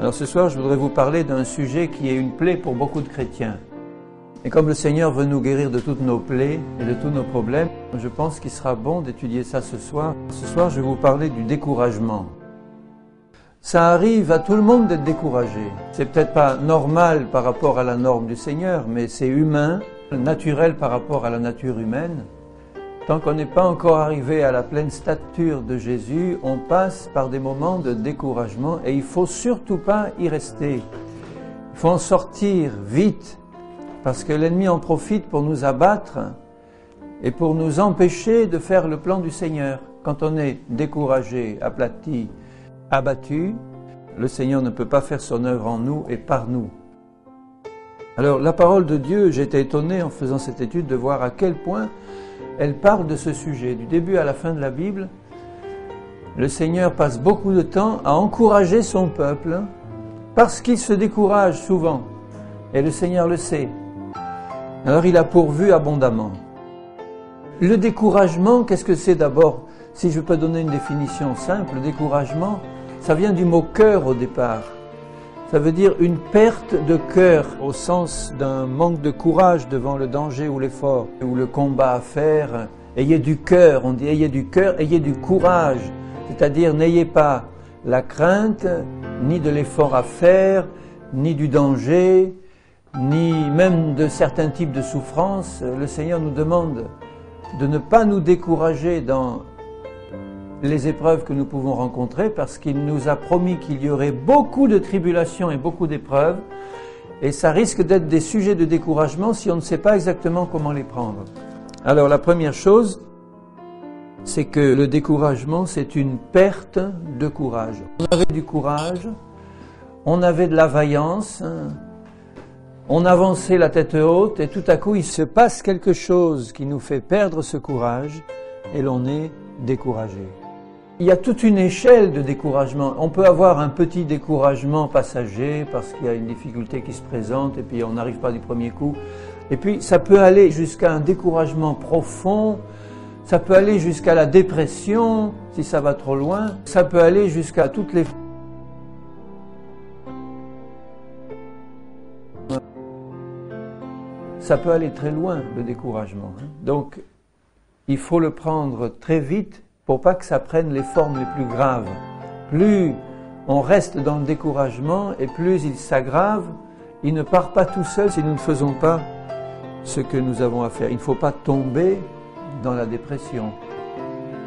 Alors ce soir, je voudrais vous parler d'un sujet qui est une plaie pour beaucoup de chrétiens. Et comme le Seigneur veut nous guérir de toutes nos plaies et de tous nos problèmes, je pense qu'il sera bon d'étudier ça ce soir. Ce soir, je vais vous parler du découragement. Ça arrive à tout le monde d'être découragé. C'est peut-être pas normal par rapport à la norme du Seigneur, mais c'est humain, naturel par rapport à la nature humaine. Tant qu'on n'est pas encore arrivé à la pleine stature de Jésus, on passe par des moments de découragement et il ne faut surtout pas y rester. Il faut en sortir vite parce que l'ennemi en profite pour nous abattre et pour nous empêcher de faire le plan du Seigneur. Quand on est découragé, aplati, abattu, le Seigneur ne peut pas faire son œuvre en nous et par nous. Alors la parole de Dieu, j'ai été étonné en faisant cette étude de voir à quel point elle parle de ce sujet. Du début à la fin de la Bible, le Seigneur passe beaucoup de temps à encourager son peuple parce qu'il se décourage souvent. Et le Seigneur le sait. Alors il a pourvu abondamment. Le découragement, qu'est-ce que c'est d'abord? Si je peux donner une définition simple, le découragement, ça vient du mot cœur au départ. Ça veut dire une perte de cœur au sens d'un manque de courage devant le danger ou l'effort ou le combat à faire. Ayez du cœur, on dit ayez du cœur, ayez du courage. C'est-à-dire n'ayez pas la crainte, ni de l'effort à faire, ni du danger, ni même de certains types de souffrances. Le Seigneur nous demande de ne pas nous décourager dans les épreuves que nous pouvons rencontrer parce qu'il nous a promis qu'il y aurait beaucoup de tribulations et beaucoup d'épreuves et ça risque d'être des sujets de découragement si on ne sait pas exactement comment les prendre. Alors la première chose, c'est que le découragement, c'est une perte de courage. On avait du courage, on avait de la vaillance, on avançait la tête haute et tout à coup il se passe quelque chose qui nous fait perdre ce courage et l'on est découragé. Il y a toute une échelle de découragement. On peut avoir un petit découragement passager parce qu'il y a une difficulté qui se présente et puis on n'arrive pas du premier coup. Et puis ça peut aller jusqu'à un découragement profond, ça peut aller jusqu'à la dépression si ça va trop loin, ça peut aller jusqu'à toutes les... Ça peut aller très loin le découragement. Donc il faut le prendre très vite pour pas que ça prenne les formes les plus graves. Plus on reste dans le découragement et plus il s'aggrave, il ne part pas tout seul si nous ne faisons pas ce que nous avons à faire. Il ne faut pas tomber dans la dépression.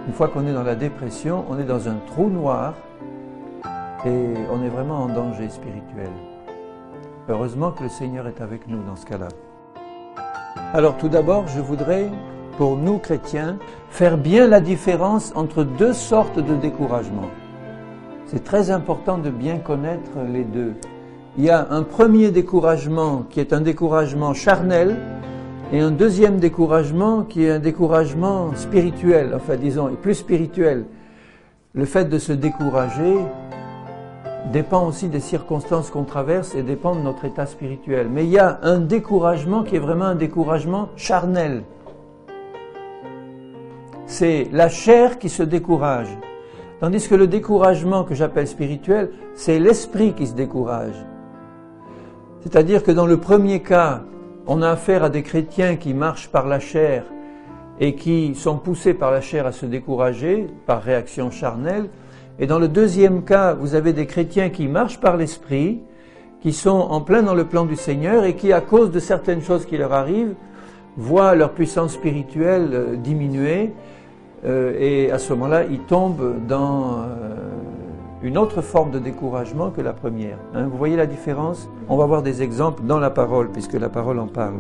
Une fois qu'on est dans la dépression, on est dans un trou noir et on est vraiment en danger spirituel. Heureusement que le Seigneur est avec nous dans ce cas-là. Alors tout d'abord, je voudrais, pour nous chrétiens, faire bien la différence entre deux sortes de découragement. C'est très important de bien connaître les deux. Il y a un premier découragement qui est un découragement charnel et un deuxième découragement qui est un découragement spirituel, enfin disons plus spirituel. Le fait de se décourager dépend aussi des circonstances qu'on traverse et dépend de notre état spirituel. Mais il y a un découragement qui est vraiment un découragement charnel. C'est la chair qui se décourage. Tandis que le découragement que j'appelle spirituel, c'est l'esprit qui se décourage. C'est-à-dire que dans le premier cas, on a affaire à des chrétiens qui marchent par la chair et qui sont poussés par la chair à se décourager par réaction charnelle. Et dans le deuxième cas, vous avez des chrétiens qui marchent par l'esprit, qui sont en plein dans le plan du Seigneur et qui, à cause de certaines choses qui leur arrivent, voient leur puissance spirituelle diminuer. Et à ce moment-là, ils tombent dans une autre forme de découragement que la première. Vous voyez la différence? On va voir des exemples dans la parole, puisque la parole en parle.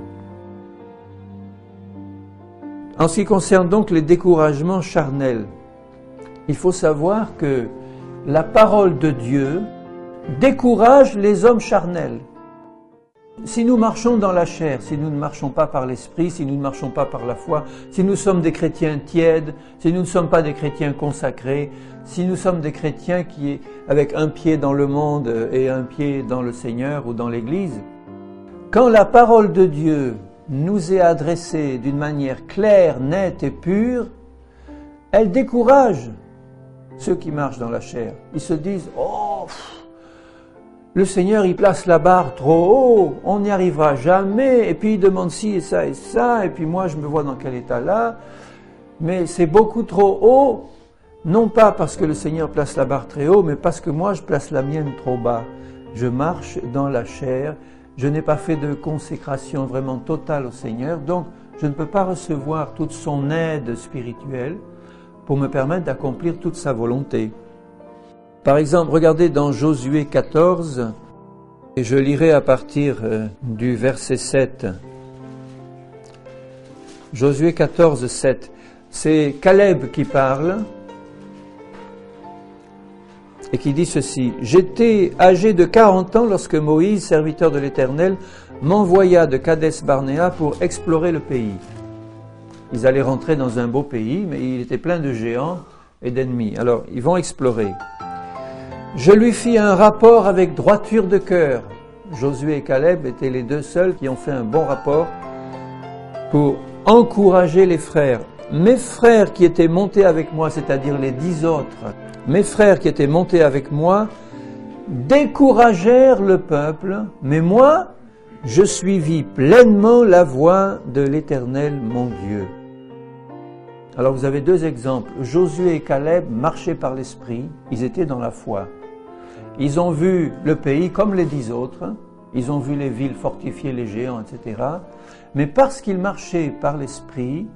En ce qui concerne donc les découragements charnels, il faut savoir que la parole de Dieu décourage les hommes charnels. Si nous marchons dans la chair, si nous ne marchons pas par l'esprit, si nous ne marchons pas par la foi, si nous sommes des chrétiens tièdes, si nous ne sommes pas des chrétiens consacrés, si nous sommes des chrétiens qui, avec un pied dans le monde et un pied dans le Seigneur ou dans l'Église, quand la parole de Dieu nous est adressée d'une manière claire, nette et pure, elle décourage ceux qui marchent dans la chair. Ils se disent « Oh, le Seigneur, il place la barre trop haut, on n'y arrivera jamais, et puis il demande ci et ça, et puis moi je me vois dans quel état là, mais c'est beaucoup trop haut, non pas parce que le Seigneur place la barre très haut, mais parce que moi je place la mienne trop bas. Je marche dans la chair, je n'ai pas fait de consécration vraiment totale au Seigneur, donc je ne peux pas recevoir toute son aide spirituelle pour me permettre d'accomplir toute sa volonté. Par exemple, regardez dans Josué 14, et je lirai à partir du verset 7. Josué 14, 7. C'est Caleb qui parle et qui dit ceci. « J'étais âgé de 40 ans lorsque Moïse, serviteur de l'Éternel, m'envoya de Kadès-Barnéa pour explorer le pays. » Ils allaient rentrer dans un beau pays, mais il était plein de géants et d'ennemis. Alors, ils vont explorer. Je lui fis un rapport avec droiture de cœur. Josué et Caleb étaient les deux seuls qui ont fait un bon rapport pour encourager les frères. Mes frères qui étaient montés avec moi, c'est-à-dire les 10 autres, mes frères qui étaient montés avec moi, découragèrent le peuple, mais moi, je suivis pleinement la voie de l'Éternel mon Dieu. Alors vous avez deux exemples. Josué et Caleb marchaient par l'esprit, ils étaient dans la foi. Ils ont vu le pays comme les 10 autres, ils ont vu les villes fortifiées, les géants, etc. Mais parce qu'ils marchaient par l'esprit,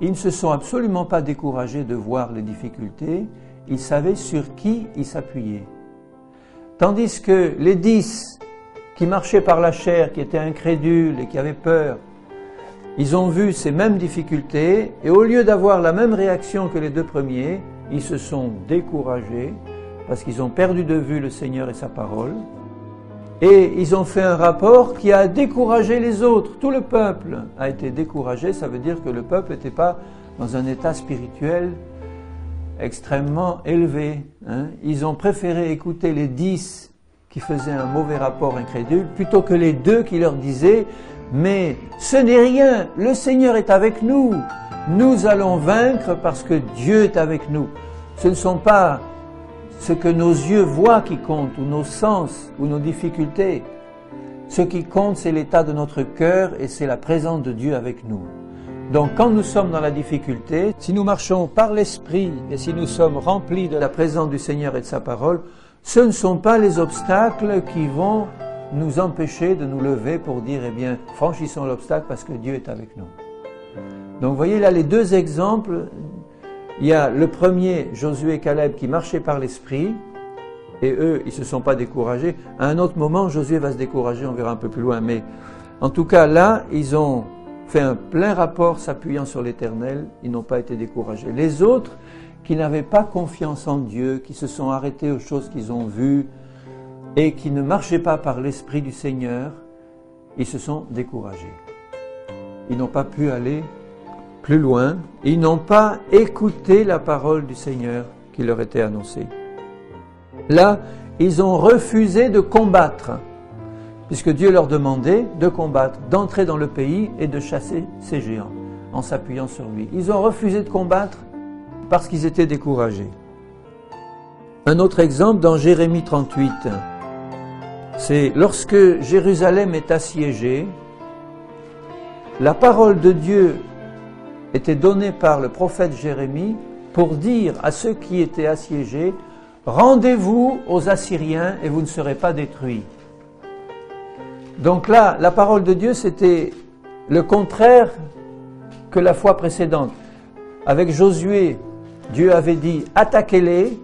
ils ne se sont absolument pas découragés de voir les difficultés, ils savaient sur qui ils s'appuyaient. Tandis que les 10 qui marchaient par la chair, qui étaient incrédules et qui avaient peur, ils ont vu ces mêmes difficultés et au lieu d'avoir la même réaction que les deux premiers, ils se sont découragés parce qu'ils ont perdu de vue le Seigneur et sa parole. Et ils ont fait un rapport qui a découragé les autres. Tout le peuple a été découragé, ça veut dire que le peuple n'était pas dans un état spirituel extrêmement élevé. Ils ont préféré écouter les 10 qui faisaient un mauvais rapport incrédule plutôt que les 2 qui leur disaient « Mais ce n'est rien, le Seigneur est avec nous, nous allons vaincre parce que Dieu est avec nous. » Ce ne sont pas ce que nos yeux voient qui compte, ou nos sens, ou nos difficultés. Ce qui compte, c'est l'état de notre cœur et c'est la présence de Dieu avec nous. Donc quand nous sommes dans la difficulté, si nous marchons par l'Esprit et si nous sommes remplis de la présence du Seigneur et de sa parole, ce ne sont pas les obstacles qui vont nous empêcher de nous lever pour dire, eh bien, franchissons l'obstacle parce que Dieu est avec nous. Donc vous voyez là les deux exemples. Il y a le premier, Josué et Caleb, qui marchaient par l'Esprit, et eux, ils ne se sont pas découragés. À un autre moment, Josué va se décourager, on verra un peu plus loin. Mais en tout cas, là, ils ont fait un plein rapport s'appuyant sur l'Éternel, ils n'ont pas été découragés. Les autres, qui n'avaient pas confiance en Dieu, qui se sont arrêtés aux choses qu'ils ont vues, et qui ne marchaient pas par l'Esprit du Seigneur, ils se sont découragés. Ils n'ont pas pu aller plus loin, ils n'ont pas écouté la parole du Seigneur qui leur était annoncée. Là, ils ont refusé de combattre, puisque Dieu leur demandait de combattre, d'entrer dans le pays et de chasser ces géants, en s'appuyant sur lui. Ils ont refusé de combattre parce qu'ils étaient découragés. Un autre exemple dans Jérémie 38, c'est lorsque Jérusalem est assiégée, la parole de Dieu était donnée par le prophète Jérémie pour dire à ceux qui étaient assiégés, rendez-vous aux Assyriens et vous ne serez pas détruits. Donc là, la parole de Dieu, c'était le contraire que la fois précédente. Avec Josué, Dieu avait dit « attaquez-les »,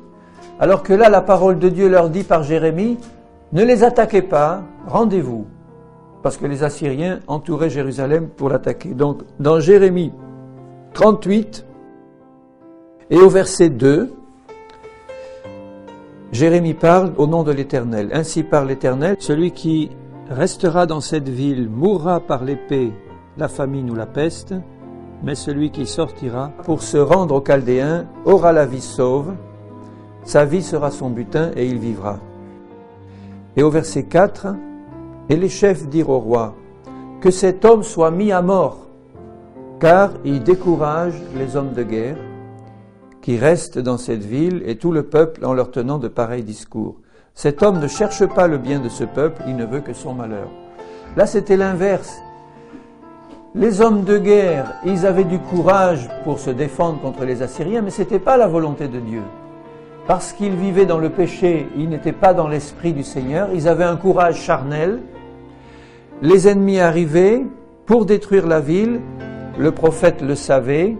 alors que là, la parole de Dieu leur dit par Jérémie « ne les attaquez pas, rendez-vous », parce que les Assyriens entouraient Jérusalem pour l'attaquer. Donc, dans Jérémie 38, et au verset 2, Jérémie parle au nom de l'Éternel. Ainsi parle l'Éternel, celui qui restera dans cette ville mourra par l'épée, la famine ou la peste, mais celui qui sortira pour se rendre aux Chaldéens aura la vie sauve, sa vie sera son butin et il vivra. Et au verset 4, et les chefs dirent au roi, que cet homme soit mis à mort, car il décourage les hommes de guerre qui restent dans cette ville et tout le peuple en leur tenant de pareils discours. Cet homme ne cherche pas le bien de ce peuple, il ne veut que son malheur. Là, c'était l'inverse. Les hommes de guerre, ils avaient du courage pour se défendre contre les Assyriens, mais ce n'était pas la volonté de Dieu. Parce qu'ils vivaient dans le péché, ils n'étaient pas dans l'esprit du Seigneur, ils avaient un courage charnel. Les ennemis arrivaient pour détruire la ville, le prophète le savait,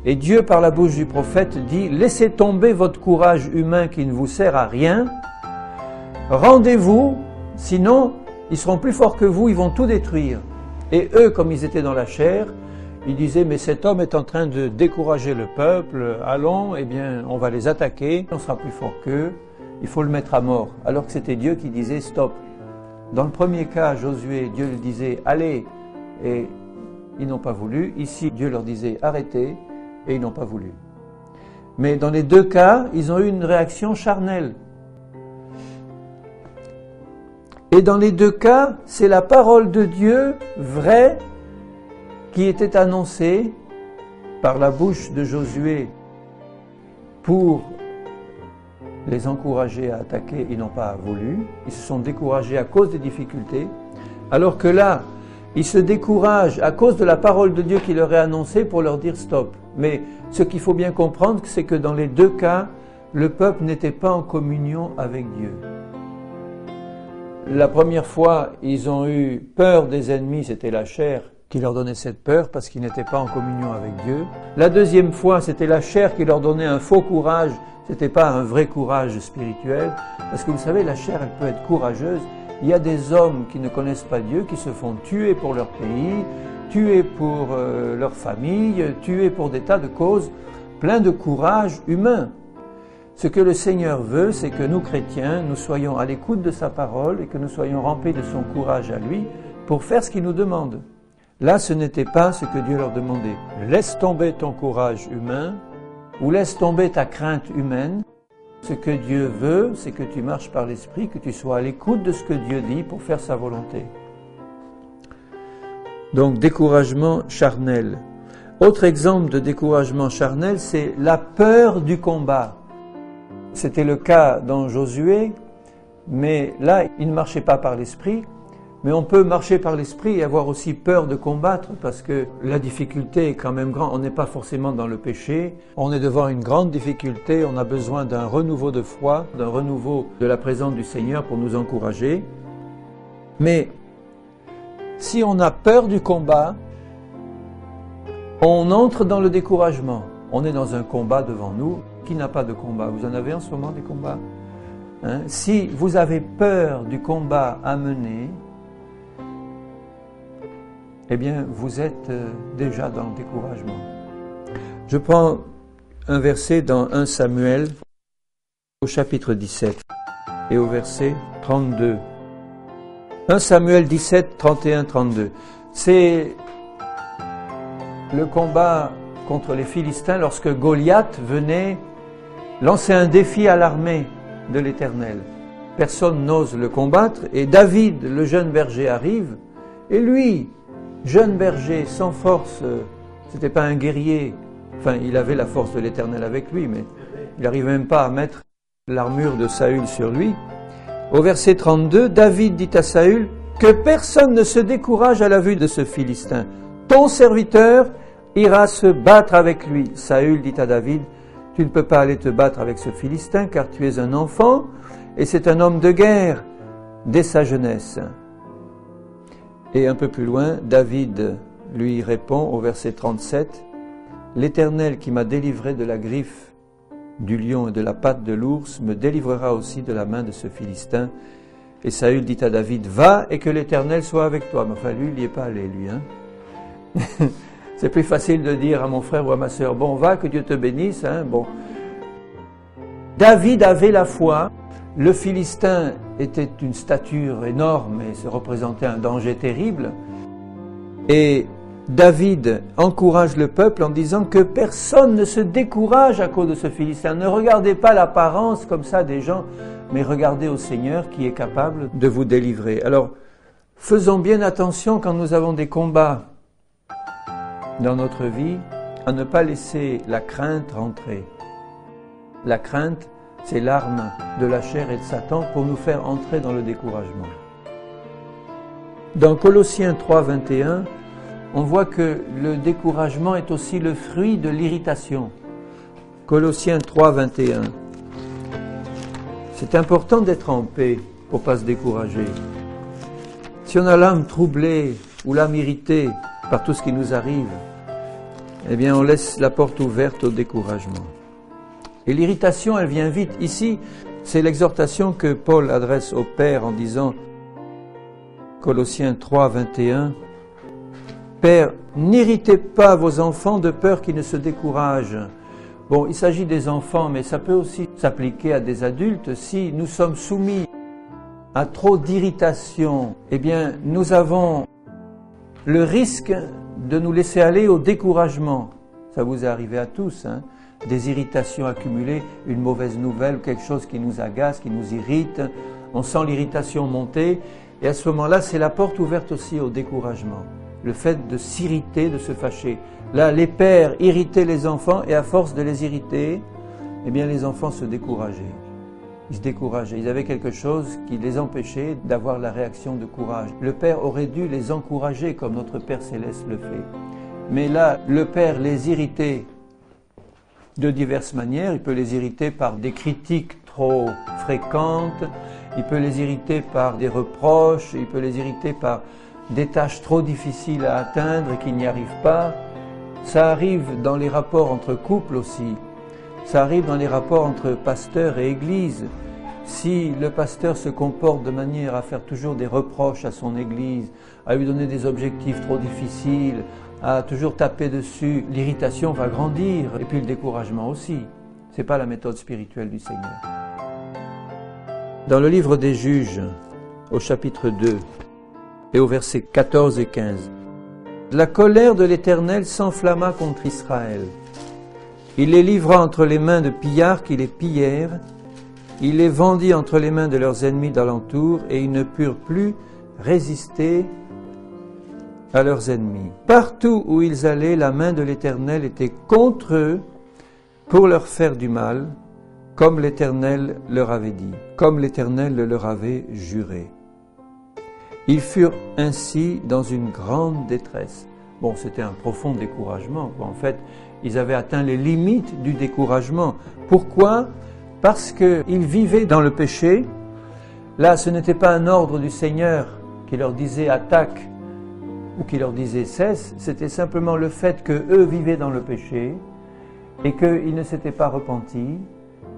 et Dieu, par la bouche du prophète, dit « Laissez tomber votre courage humain qui ne vous sert à rien, rendez-vous, sinon ils seront plus forts que vous, ils vont tout détruire. » Et eux, comme ils étaient dans la chair, ils disaient « Mais cet homme est en train de décourager le peuple, allons, eh bien, on va les attaquer, on sera plus fort qu'eux, il faut le mettre à mort. » Alors que c'était Dieu qui disait « Stop ». Dans le premier cas, Josué, Dieu lui disait « Allez », et ils n'ont pas voulu. Ici, Dieu leur disait « Arrêtez », et ils n'ont pas voulu. Mais dans les deux cas, ils ont eu une réaction charnelle. Et dans les deux cas, c'est la parole de Dieu vraie qui était annoncée par la bouche de Josué pour les encourager à attaquer. Ils n'ont pas voulu. Ils se sont découragés à cause des difficultés. Alors que là, ils se découragent à cause de la parole de Dieu qui leur est annoncée pour leur dire stop. Mais ce qu'il faut bien comprendre, c'est que dans les deux cas, le peuple n'était pas en communion avec Dieu. La première fois, ils ont eu peur des ennemis, c'était la chair qui leur donnait cette peur parce qu'ils n'étaient pas en communion avec Dieu. La deuxième fois, c'était la chair qui leur donnait un faux courage, c'était pas un vrai courage spirituel. Parce que vous savez, la chair, elle peut être courageuse. Il y a des hommes qui ne connaissent pas Dieu, qui se font tuer pour leur pays, tuer pour leur famille, tuer pour des tas de causes, plein de courage humain. Ce que le Seigneur veut, c'est que nous, chrétiens, nous soyons à l'écoute de sa parole et que nous soyons remplis de son courage à lui pour faire ce qu'il nous demande. Là, ce n'était pas ce que Dieu leur demandait. Laisse tomber ton courage humain ou laisse tomber ta crainte humaine. Ce que Dieu veut, c'est que tu marches par l'Esprit, que tu sois à l'écoute de ce que Dieu dit pour faire sa volonté. Donc, découragement charnel. Autre exemple de découragement charnel, c'est la peur du combat. C'était le cas dans Josué, mais là, il ne marchait pas par l'Esprit. Mais on peut marcher par l'Esprit et avoir aussi peur de combattre parce que la difficulté est quand même grande. On n'est pas forcément dans le péché. On est devant une grande difficulté. On a besoin d'un renouveau de foi, d'un renouveau de la présence du Seigneur pour nous encourager. Mais si on a peur du combat, on entre dans le découragement. On est dans un combat devant nous. Qui n'a pas de combat? Vous en avez en ce moment des combats? Si vous avez peur du combat à mener, eh bien, vous êtes déjà dans le découragement. Je prends un verset dans 1 Samuel, au chapitre 17, et au verset 32. 1 Samuel 17, 31, 32. C'est le combat contre les Philistins lorsque Goliath venait lancer un défi à l'armée de l'Éternel. Personne n'ose le combattre et David, le jeune berger, arrive et lui, jeune berger, sans force, c'était pas un guerrier, enfin il avait la force de l'Éternel avec lui, mais il n'arrivait même pas à mettre l'armure de Saül sur lui. Au verset 32, David dit à Saül que personne ne se décourage à la vue de ce Philistin. Ton serviteur ira se battre avec lui. Saül dit à David, tu ne peux pas aller te battre avec ce Philistin car tu es un enfant et c'est un homme de guerre dès sa jeunesse. Et un peu plus loin, David lui répond au verset 37, l'Éternel qui m'a délivré de la griffe du lion et de la patte de l'ours me délivrera aussi de la main de ce Philistin. Et Saül dit à David, va et que l'Éternel soit avec toi. Mais enfin, lui, il n'y est pas allé, lui. C'est plus facile de dire à mon frère ou à ma sœur, bon, va, que Dieu te bénisse. Bon. David avait la foi. Le Philistin était une stature énorme et se représentait un danger terrible. Et David encourage le peuple en disant que personne ne se décourage à cause de ce Philistin. Ne regardez pas l'apparence comme ça des gens, mais regardez au Seigneur qui est capable de vous délivrer. Alors, faisons bien attention quand nous avons des combats dans notre vie, à ne pas laisser la crainte rentrer. La crainte, c'est l'arme de la chair et de Satan pour nous faire entrer dans le découragement. Dans Colossiens 3, 21, on voit que le découragement est aussi le fruit de l'irritation. Colossiens 3, 21. C'est important d'être en paix pour ne pas se décourager. Si on a l'âme troublée ou l'âme irritée par tout ce qui nous arrive, eh bien on laisse la porte ouverte au découragement. Et l'irritation, elle vient vite. Ici, c'est l'exhortation que Paul adresse au Père en disant, Colossiens 3, 21, « Père, n'irritez pas vos enfants de peur qu'ils ne se découragent. » Bon, il s'agit des enfants, mais ça peut aussi s'appliquer à des adultes. Si nous sommes soumis à trop d'irritation, eh bien, nous avons le risque de nous laisser aller au découragement. Ça vous est arrivé à tous, hein? Des irritations accumulées, une mauvaise nouvelle, quelque chose qui nous agace, qui nous irrite. On sent l'irritation monter. Et à ce moment-là, c'est la porte ouverte aussi au découragement. Le fait de s'irriter, de se fâcher. Là, les pères irritaient les enfants et à force de les irriter, eh bien les enfants se décourageaient. Ils se décourageaient. Ils avaient quelque chose qui les empêchait d'avoir la réaction de courage. Le Père aurait dû les encourager comme notre Père Céleste le fait. Mais là, le Père les irritait de diverses manières. Il peut les irriter par des critiques trop fréquentes, il peut les irriter par des reproches, il peut les irriter par des tâches trop difficiles à atteindre et qu'ils n'y arrivent pas. Ça arrive dans les rapports entre couples aussi. Ça arrive dans les rapports entre pasteur et église. Si le pasteur se comporte de manière à faire toujours des reproches à son église, à lui donner des objectifs trop difficiles, à toujours taper dessus, l'irritation va grandir et puis le découragement aussi. Ce n'est pas la méthode spirituelle du Seigneur. Dans le livre des Juges, au chapitre 2 et au versets 14 et 15, la colère de l'Éternel s'enflamma contre Israël. Il les livra entre les mains de pillards qui les pillèrent, il les vendit entre les mains de leurs ennemis d'alentour, et ils ne purent plus résister à leurs ennemis. Partout où ils allaient, la main de l'Éternel était contre eux pour leur faire du mal, comme l'Éternel leur avait dit, comme l'Éternel le leur avait juré. Ils furent ainsi dans une grande détresse. Bon, c'était un profond découragement. En fait, ils avaient atteint les limites du découragement. Pourquoi ? Parce qu'ils vivaient dans le péché. Là, ce n'était pas un ordre du Seigneur qui leur disait « attaque » ou qui leur disait « cesse ». C'était simplement le fait qu'eux vivaient dans le péché et qu'ils ne s'étaient pas repentis,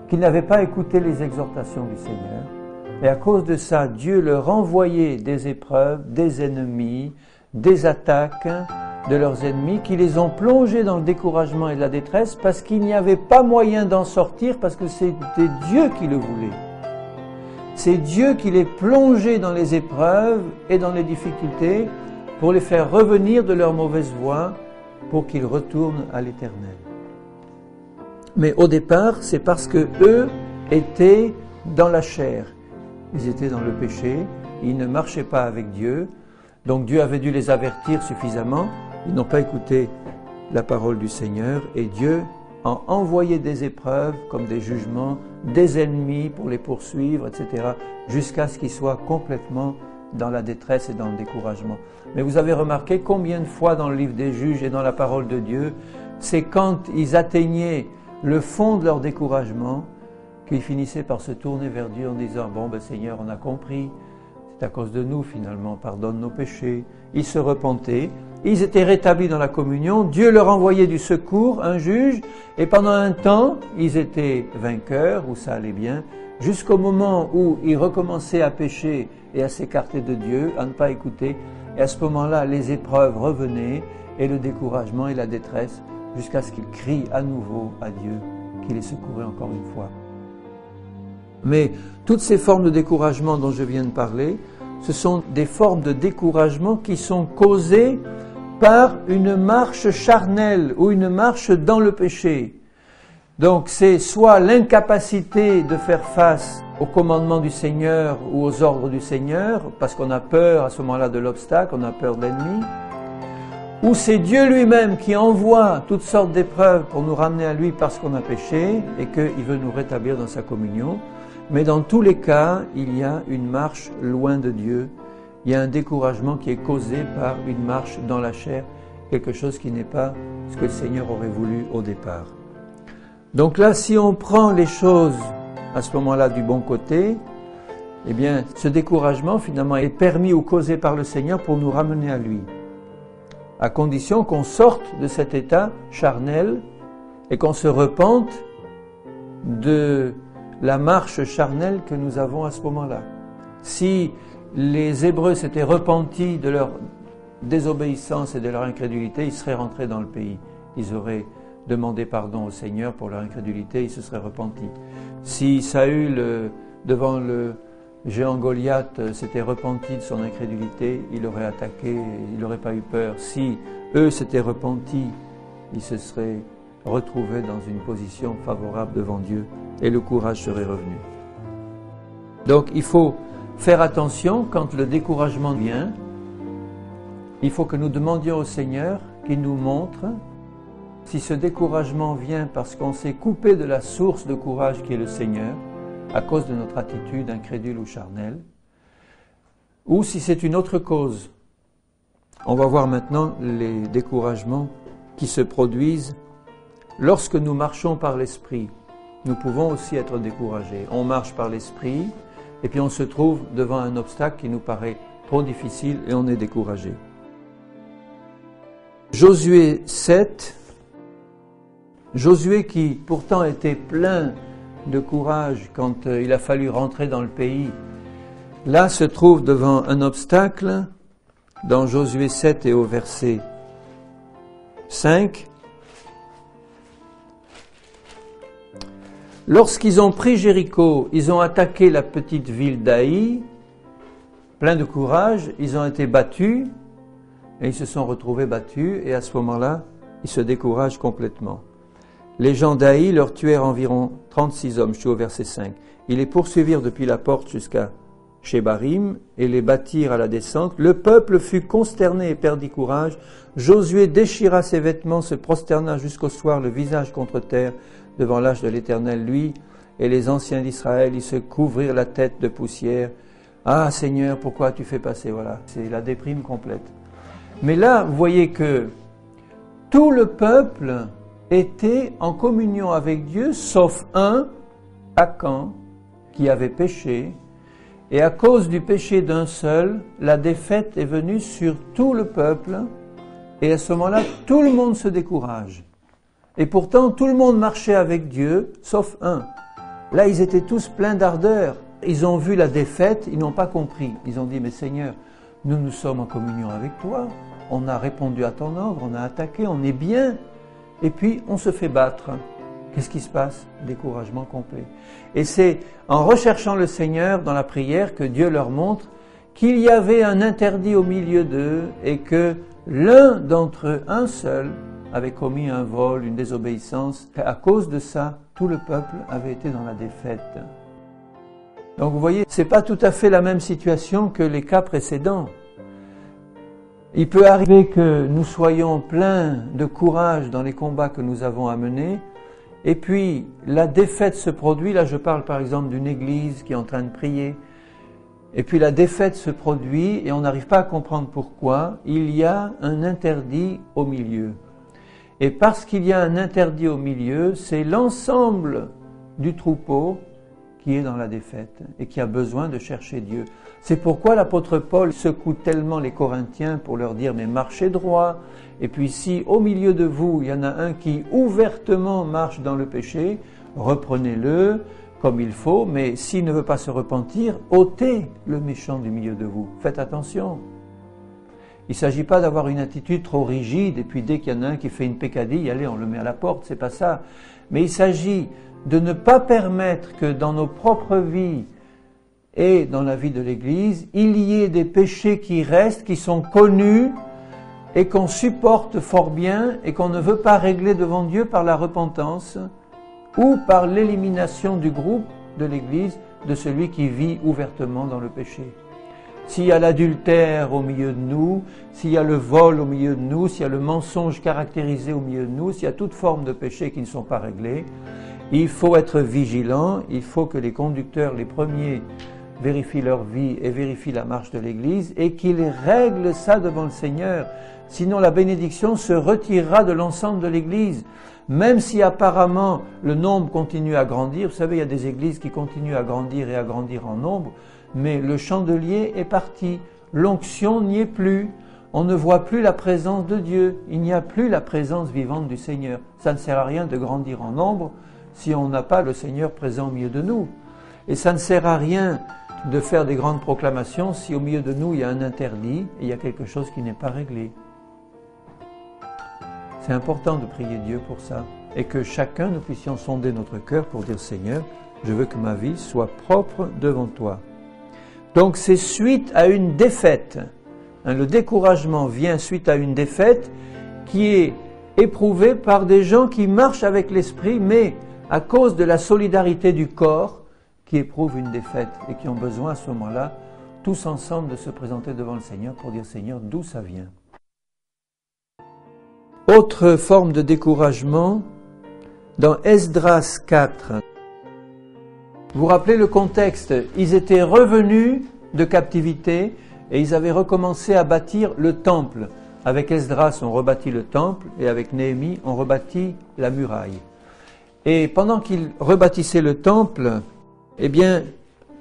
qu'ils n'avaient pas écouté les exhortations du Seigneur. Et à cause de ça, Dieu leur envoyait des épreuves, des ennemis, des attaques de leurs ennemis qui les ont plongés dans le découragement et la détresse parce qu'il n'y avait pas moyen d'en sortir parce que c'était Dieu qui le voulait. C'est Dieu qui les plongeait dans les épreuves et dans les difficultés pour les faire revenir de leur mauvaise voie pour qu'ils retournent à l'Éternel. Mais au départ, c'est parce que eux étaient dans la chair. Ils étaient dans le péché, ils ne marchaient pas avec Dieu, donc Dieu avait dû les avertir suffisamment. Ils n'ont pas écouté la parole du Seigneur et Dieu a envoyé des épreuves comme des jugements, des ennemis pour les poursuivre, etc., jusqu'à ce qu'ils soient complètement dans la détresse et dans le découragement. Mais vous avez remarqué combien de fois dans le livre des Juges et dans la parole de Dieu, c'est quand ils atteignaient le fond de leur découragement qu'ils finissaient par se tourner vers Dieu en disant « Bon, Seigneur, on a compris, c'est à cause de nous finalement, pardonne nos péchés. » Ils se repentaient, ils étaient rétablis dans la communion, Dieu leur envoyait du secours, un juge, et pendant un temps, ils étaient vainqueurs, où ça allait bien, jusqu'au moment où ils recommençaient à pécher et à s'écarter de Dieu, à ne pas écouter, et à ce moment-là, les épreuves revenaient, et le découragement et la détresse, jusqu'à ce qu'ils crient à nouveau à Dieu, qui les secourait encore une fois. Mais toutes ces formes de découragement dont je viens de parler, ce sont des formes de découragement qui sont causées par une marche charnelle ou une marche dans le péché. Donc c'est soit l'incapacité de faire face au commandement du Seigneur ou aux ordres du Seigneur, parce qu'on a peur à ce moment-là de l'obstacle, on a peur de l'ennemi, ou c'est Dieu lui-même qui envoie toutes sortes d'épreuves pour nous ramener à lui parce qu'on a péché et qu'il veut nous rétablir dans sa communion. Mais dans tous les cas, il y a une marche loin de Dieu. Il y a un découragement qui est causé par une marche dans la chair, quelque chose qui n'est pas ce que le Seigneur aurait voulu au départ. Donc là, si on prend les choses à ce moment-là du bon côté, eh bien, ce découragement finalement est permis ou causé par le Seigneur pour nous ramener à lui, à condition qu'on sorte de cet état charnel et qu'on se repente de la marche charnelle que nous avons à ce moment-là. Si les Hébreux s'étaient repentis de leur désobéissance et de leur incrédulité, ils seraient rentrés dans le pays. Ils auraient demandé pardon au Seigneur pour leur incrédulité, ils se seraient repentis. Si Saül, devant le géant Goliath, s'était repenti de son incrédulité, il aurait attaqué, il n'aurait pas eu peur. Si eux s'étaient repentis, ils se seraient retrouvés dans une position favorable devant Dieu et le courage serait revenu. Donc il faut faire attention quand le découragement vient. Il faut que nous demandions au Seigneur qu'il nous montre si ce découragement vient parce qu'on s'est coupé de la source de courage qui est le Seigneur, à cause de notre attitude incrédule ou charnelle, ou si c'est une autre cause. On va voir maintenant les découragements qui se produisent lorsque nous marchons par l'Esprit. Nous pouvons aussi être découragés. On marche par l'Esprit et puis on se trouve devant un obstacle qui nous paraît trop difficile et on est découragé. Josué 7, Josué qui pourtant était plein de courage quand il a fallu rentrer dans le pays, là se trouve devant un obstacle dans Josué 7 et au verset 5. Lorsqu'ils ont pris Jéricho, ils ont attaqué la petite ville d'Aï, plein de courage, ils ont été battus et ils se sont retrouvés battus et à ce moment-là, ils se découragent complètement. Les gens d'Aï leur tuèrent environ 36 hommes, je suis au verset 5. Ils les poursuivirent depuis la porte jusqu'à Shebarim et les battirent à la descente. Le peuple fut consterné et perdit courage. Josué déchira ses vêtements, se prosterna jusqu'au soir, le visage contre terre, devant l'âge de l'Éternel. Lui et les anciens d'Israël, ils se couvrirent la tête de poussière. Ah Seigneur, pourquoi tu fais passer? Voilà, c'est la déprime complète. Mais là, vous voyez que tout le peuple était en communion avec Dieu, sauf un, Achan, qui avait péché. Et à cause du péché d'un seul, la défaite est venue sur tout le peuple. Et à ce moment-là, tout le monde se décourage. Et pourtant, tout le monde marchait avec Dieu, sauf un. Là, ils étaient tous pleins d'ardeur. Ils ont vu la défaite, ils n'ont pas compris. Ils ont dit, mais Seigneur, nous sommes en communion avec toi. On a répondu à ton ordre, on a attaqué, on est bien. Et puis, on se fait battre. Qu'est-ce qui se passe? Découragement complet. Et c'est en recherchant le Seigneur dans la prière que Dieu leur montre qu'il y avait un interdit au milieu d'eux et que l'un d'entre eux, un seul, avait commis un vol, une désobéissance. À cause de ça, tout le peuple avait été dans la défaite. Donc vous voyez, c'est pas tout à fait la même situation que les cas précédents. Il peut arriver que nous soyons pleins de courage dans les combats que nous avons à mener, et puis la défaite se produit. Là, je parle par exemple d'une église qui est en train de prier, et puis la défaite se produit et on n'arrive pas à comprendre pourquoi. Il y a un interdit au milieu. Et parce qu'il y a un interdit au milieu, c'est l'ensemble du troupeau qui est dans la défaite et qui a besoin de chercher Dieu. C'est pourquoi l'apôtre Paul secoue tellement les Corinthiens pour leur dire « mais marchez droit ». Et puis si au milieu de vous, il y en a un qui ouvertement marche dans le péché, reprenez-le comme il faut, mais s'il ne veut pas se repentir, ôtez le méchant du milieu de vous. Faites attention. Il ne s'agit pas d'avoir une attitude trop rigide et puis dès qu'il y en a un qui fait une peccadille, allez, on le met à la porte, c'est pas ça. Mais il s'agit de ne pas permettre que dans nos propres vies et dans la vie de l'Église, il y ait des péchés qui restent, qui sont connus et qu'on supporte fort bien et qu'on ne veut pas régler devant Dieu par la repentance ou par l'élimination du groupe de l'Église de celui qui vit ouvertement dans le péché. s'il y a l'adultère au milieu de nous, s'il y a le vol au milieu de nous, s'il y a le mensonge caractérisé au milieu de nous, s'il y a toute forme de péché qui ne sont pas réglés, il faut être vigilant, il faut que les conducteurs, les premiers, vérifient leur vie et vérifient la marche de l'Église et qu'ils règlent ça devant le Seigneur. Sinon la bénédiction se retirera de l'ensemble de l'Église. Même si apparemment le nombre continue à grandir, vous savez, il y a des églises qui continuent à grandir et à grandir en nombre, mais le chandelier est parti, l'onction n'y est plus, on ne voit plus la présence de Dieu, il n'y a plus la présence vivante du Seigneur. Ça ne sert à rien de grandir en nombre si on n'a pas le Seigneur présent au milieu de nous. Et ça ne sert à rien de faire des grandes proclamations si au milieu de nous il y a un interdit et il y a quelque chose qui n'est pas réglé. C'est important de prier Dieu pour ça et que chacun nous puissions sonder notre cœur pour dire Seigneur, je veux que ma vie soit propre devant toi. Donc c'est suite à une défaite. Le découragement vient suite à une défaite qui est éprouvée par des gens qui marchent avec l'esprit mais à cause de la solidarité du corps qui éprouvent une défaite et qui ont besoin à ce moment-là, tous ensemble, de se présenter devant le Seigneur pour dire Seigneur, d'où ça vient? Autre forme de découragement, dans Esdras 4. Vous vous rappelez le contexte? Ils étaient revenus de captivité et ils avaient recommencé à bâtir le temple. Avec Esdras, on rebâtit le temple et avec Néhémie, on rebâtit la muraille. Et pendant qu'ils rebâtissaient le temple, eh bien,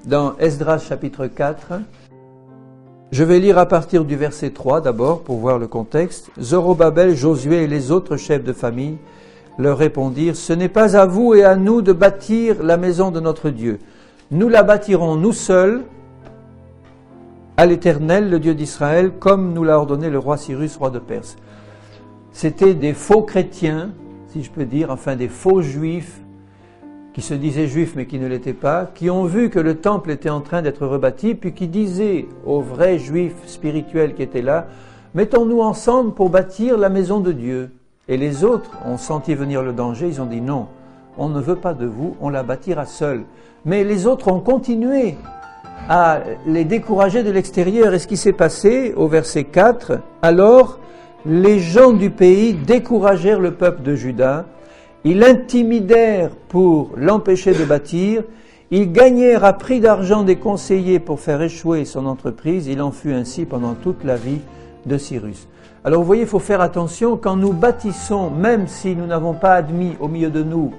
dans Esdras chapitre 4, je vais lire à partir du verset 3 d'abord pour voir le contexte. Zorobabel, Josué et les autres chefs de famille leur répondirent, « Ce n'est pas à vous et à nous de bâtir la maison de notre Dieu. Nous la bâtirons nous seuls à l'Éternel, le Dieu d'Israël, comme nous l'a ordonné le roi Cyrus, roi de Perse. » C'était des faux chrétiens, si je peux dire, enfin des faux juifs, qui se disaient juifs mais qui ne l'étaient pas, qui ont vu que le temple était en train d'être rebâti, puis qui disaient aux vrais juifs spirituels qui étaient là, « Mettons-nous ensemble pour bâtir la maison de Dieu. » Et les autres ont senti venir le danger, ils ont dit « Non, on ne veut pas de vous, on la bâtira seul. » Mais les autres ont continué à les décourager de l'extérieur. Et ce qui s'est passé au verset 4, « Alors les gens du pays découragèrent le peuple de Juda, ils l'intimidèrent pour l'empêcher de bâtir, ils gagnèrent à prix d'argent des conseillers pour faire échouer son entreprise, il en fut ainsi pendant toute la vie de Cyrus. » Alors vous voyez, il faut faire attention, quand nous bâtissons, même si nous n'avons pas admis au milieu de nous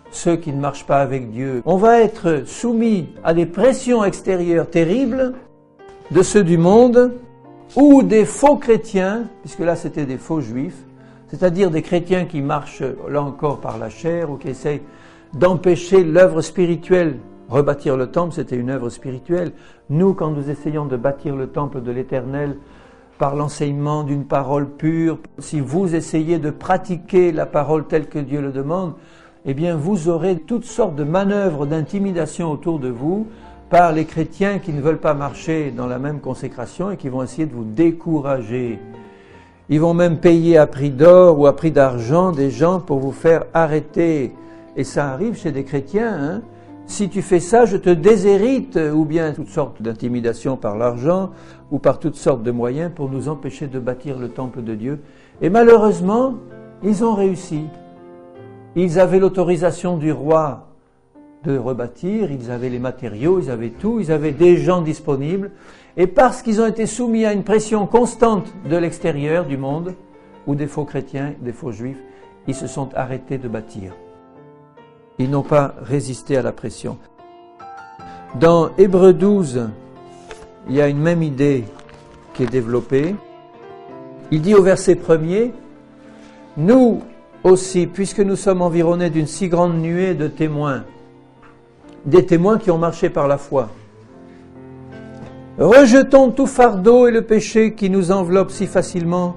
ceux qui ne marchent pas avec Dieu, on va être soumis à des pressions extérieures terribles de ceux du monde ou des faux chrétiens, puisque là c'était des faux juifs, c'est-à-dire des chrétiens qui marchent là encore par la chair ou qui essayent d'empêcher l'œuvre spirituelle. Rebâtir le temple, c'était une œuvre spirituelle. Nous, quand nous essayons de bâtir le temple de l'Éternel par l'enseignement d'une parole pure, si vous essayez de pratiquer la parole telle que Dieu le demande, eh bien vous aurez toutes sortes de manœuvres d'intimidation autour de vous par les chrétiens qui ne veulent pas marcher dans la même consécration et qui vont essayer de vous décourager. Ils vont même payer à prix d'or ou à prix d'argent des gens pour vous faire arrêter. Et ça arrive chez des chrétiens, hein. Si tu fais ça, je te déshérite, ou bien toutes sortes d'intimidations par l'argent ou par toutes sortes de moyens pour nous empêcher de bâtir le temple de Dieu. Et malheureusement, ils ont réussi. Ils avaient l'autorisation du roi de rebâtir, ils avaient les matériaux, ils avaient tout, ils avaient des gens disponibles. Et parce qu'ils ont été soumis à une pression constante de l'extérieur du monde, ou des faux chrétiens, des faux juifs, ils se sont arrêtés de bâtir. Ils n'ont pas résisté à la pression. Dans Hébreux 12, il y a une même idée qui est développée. Il dit au verset 1er, « Nous aussi, puisque nous sommes environnés d'une si grande nuée de témoins, des témoins qui ont marché par la foi, rejetons tout fardeau et le péché qui nous enveloppe si facilement,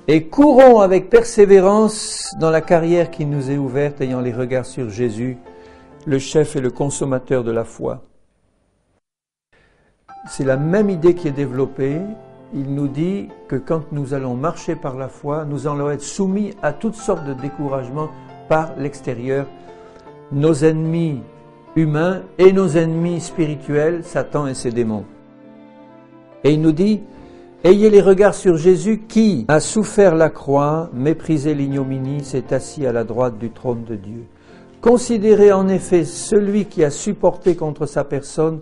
et courons avec persévérance dans la carrière qui nous est ouverte, ayant les regards sur Jésus, le chef et le consommateur de la foi. » C'est la même idée qui est développée. Il nous dit que quand nous allons marcher par la foi, nous allons être soumis à toutes sortes de découragements par l'extérieur. Nos ennemis humains et nos ennemis spirituels, Satan et ses démons. Et il nous dit, ayez les regards sur Jésus qui a souffert la croix, méprisé l'ignominie, s'est assis à la droite du trône de Dieu. Considérez en effet celui qui a supporté contre sa personne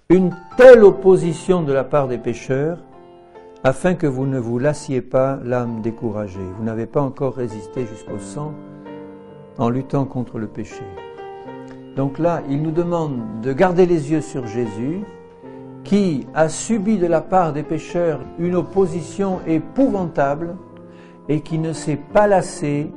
une telle opposition de la part des pécheurs, afin que vous ne vous lassiez pas l'âme découragée. Vous n'avez pas encore résisté jusqu'au sang en luttant contre le péché. Donc là, il nous demande de garder les yeux sur Jésus, qui a subi de la part des pécheurs une opposition épouvantable et qui ne s'est pas lassé,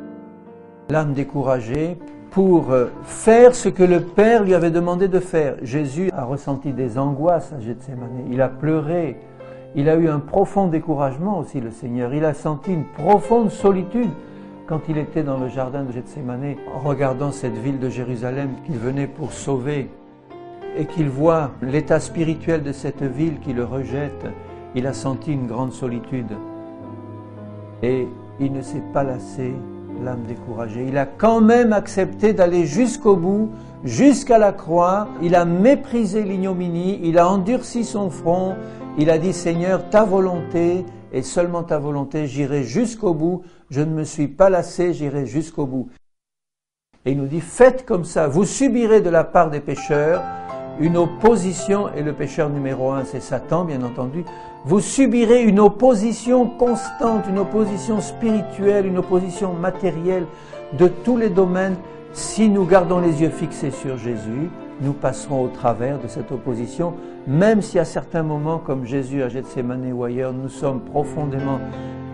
l'âme découragée, pour faire ce que le Père lui avait demandé de faire. Jésus a ressenti des angoisses à Gethsémani, il a pleuré, il a eu un profond découragement aussi, le Seigneur. Il a senti une profonde solitude quand il était dans le jardin de Gethsémani, en regardant cette ville de Jérusalem qu'il venait pour sauver, et qu'il voit l'état spirituel de cette ville qui le rejette. Il a senti une grande solitude. Et il ne s'est pas lassé, l'âme découragée. Il a quand même accepté d'aller jusqu'au bout, jusqu'à la croix. Il a méprisé l'ignominie, il a endurci son front. Il a dit, Seigneur, ta volonté, et seulement ta volonté, j'irai jusqu'au bout. Je ne me suis pas lassé, j'irai jusqu'au bout. Et il nous dit, faites comme ça, vous subirez de la part des pécheurs une opposition, et le pécheur numéro 1, c'est Satan, bien entendu. Vous subirez une opposition constante, une opposition spirituelle, une opposition matérielle de tous les domaines. Si nous gardons les yeux fixés sur Jésus, nous passerons au travers de cette opposition, même si à certains moments, comme Jésus à Gethsémani ou ailleurs, nous sommes profondément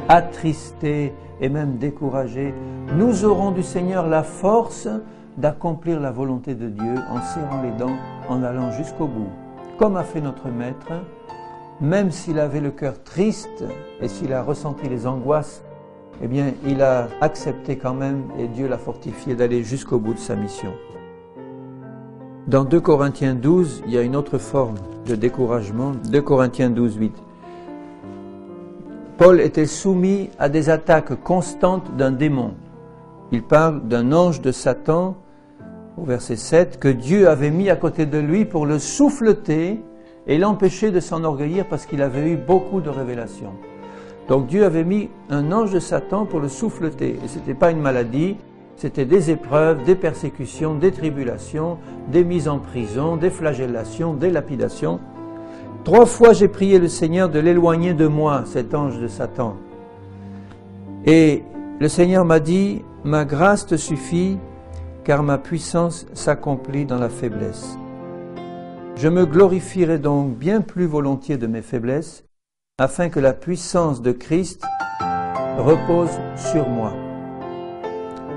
attristés et même découragés. Nous aurons du Seigneur la force d'accomplir la volonté de Dieu en serrant les dents, en allant jusqu'au bout. Comme a fait notre Maître, même s'il avait le cœur triste et s'il a ressenti les angoisses, eh bien, il a accepté quand même, et Dieu l'a fortifié, d'aller jusqu'au bout de sa mission. Dans 2 Corinthiens 12, il y a une autre forme de découragement. 2 Corinthiens 12, 8. Paul était soumis à des attaques constantes d'un démon. Il parle d'un ange de Satan, au verset 7, que Dieu avait mis à côté de lui pour le souffleter et l'empêcher de s'enorgueillir parce qu'il avait eu beaucoup de révélations. Donc Dieu avait mis un ange de Satan pour le souffleter. Et ce n'était pas une maladie, c'était des épreuves, des persécutions, des tribulations, des mises en prison, des flagellations, des lapidations. 3 fois j'ai prié le Seigneur de l'éloigner de moi, cet ange de Satan. Et le Seigneur m'a dit, ma grâce te suffit, car ma puissance s'accomplit dans la faiblesse. Je me glorifierai donc bien plus volontiers de mes faiblesses, afin que la puissance de Christ repose sur moi.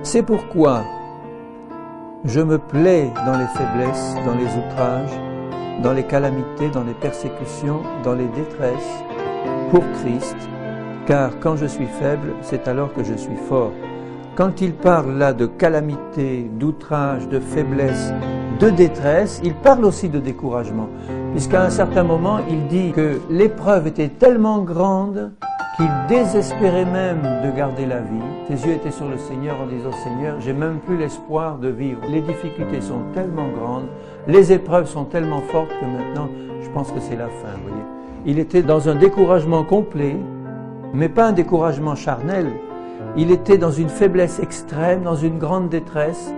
C'est pourquoi je me plais dans les faiblesses, dans les outrages, dans les calamités, dans les persécutions, dans les détresses, pour Christ, car quand je suis faible, c'est alors que je suis fort. Quand il parle là de calamité, d'outrage, de faiblesse, de détresse, il parle aussi de découragement. Puisqu'à un certain moment, il dit que l'épreuve était tellement grande qu'il désespérait même de garder la vie. Ses yeux étaient sur le Seigneur en disant « Seigneur, j'ai même plus l'espoir de vivre. Les difficultés sont tellement grandes, les épreuves sont tellement fortes que maintenant, je pense que c'est la fin. » Vous voyez. Il était dans un découragement complet, mais pas un découragement charnel. Il était dans une faiblesse extrême, dans une grande détresse,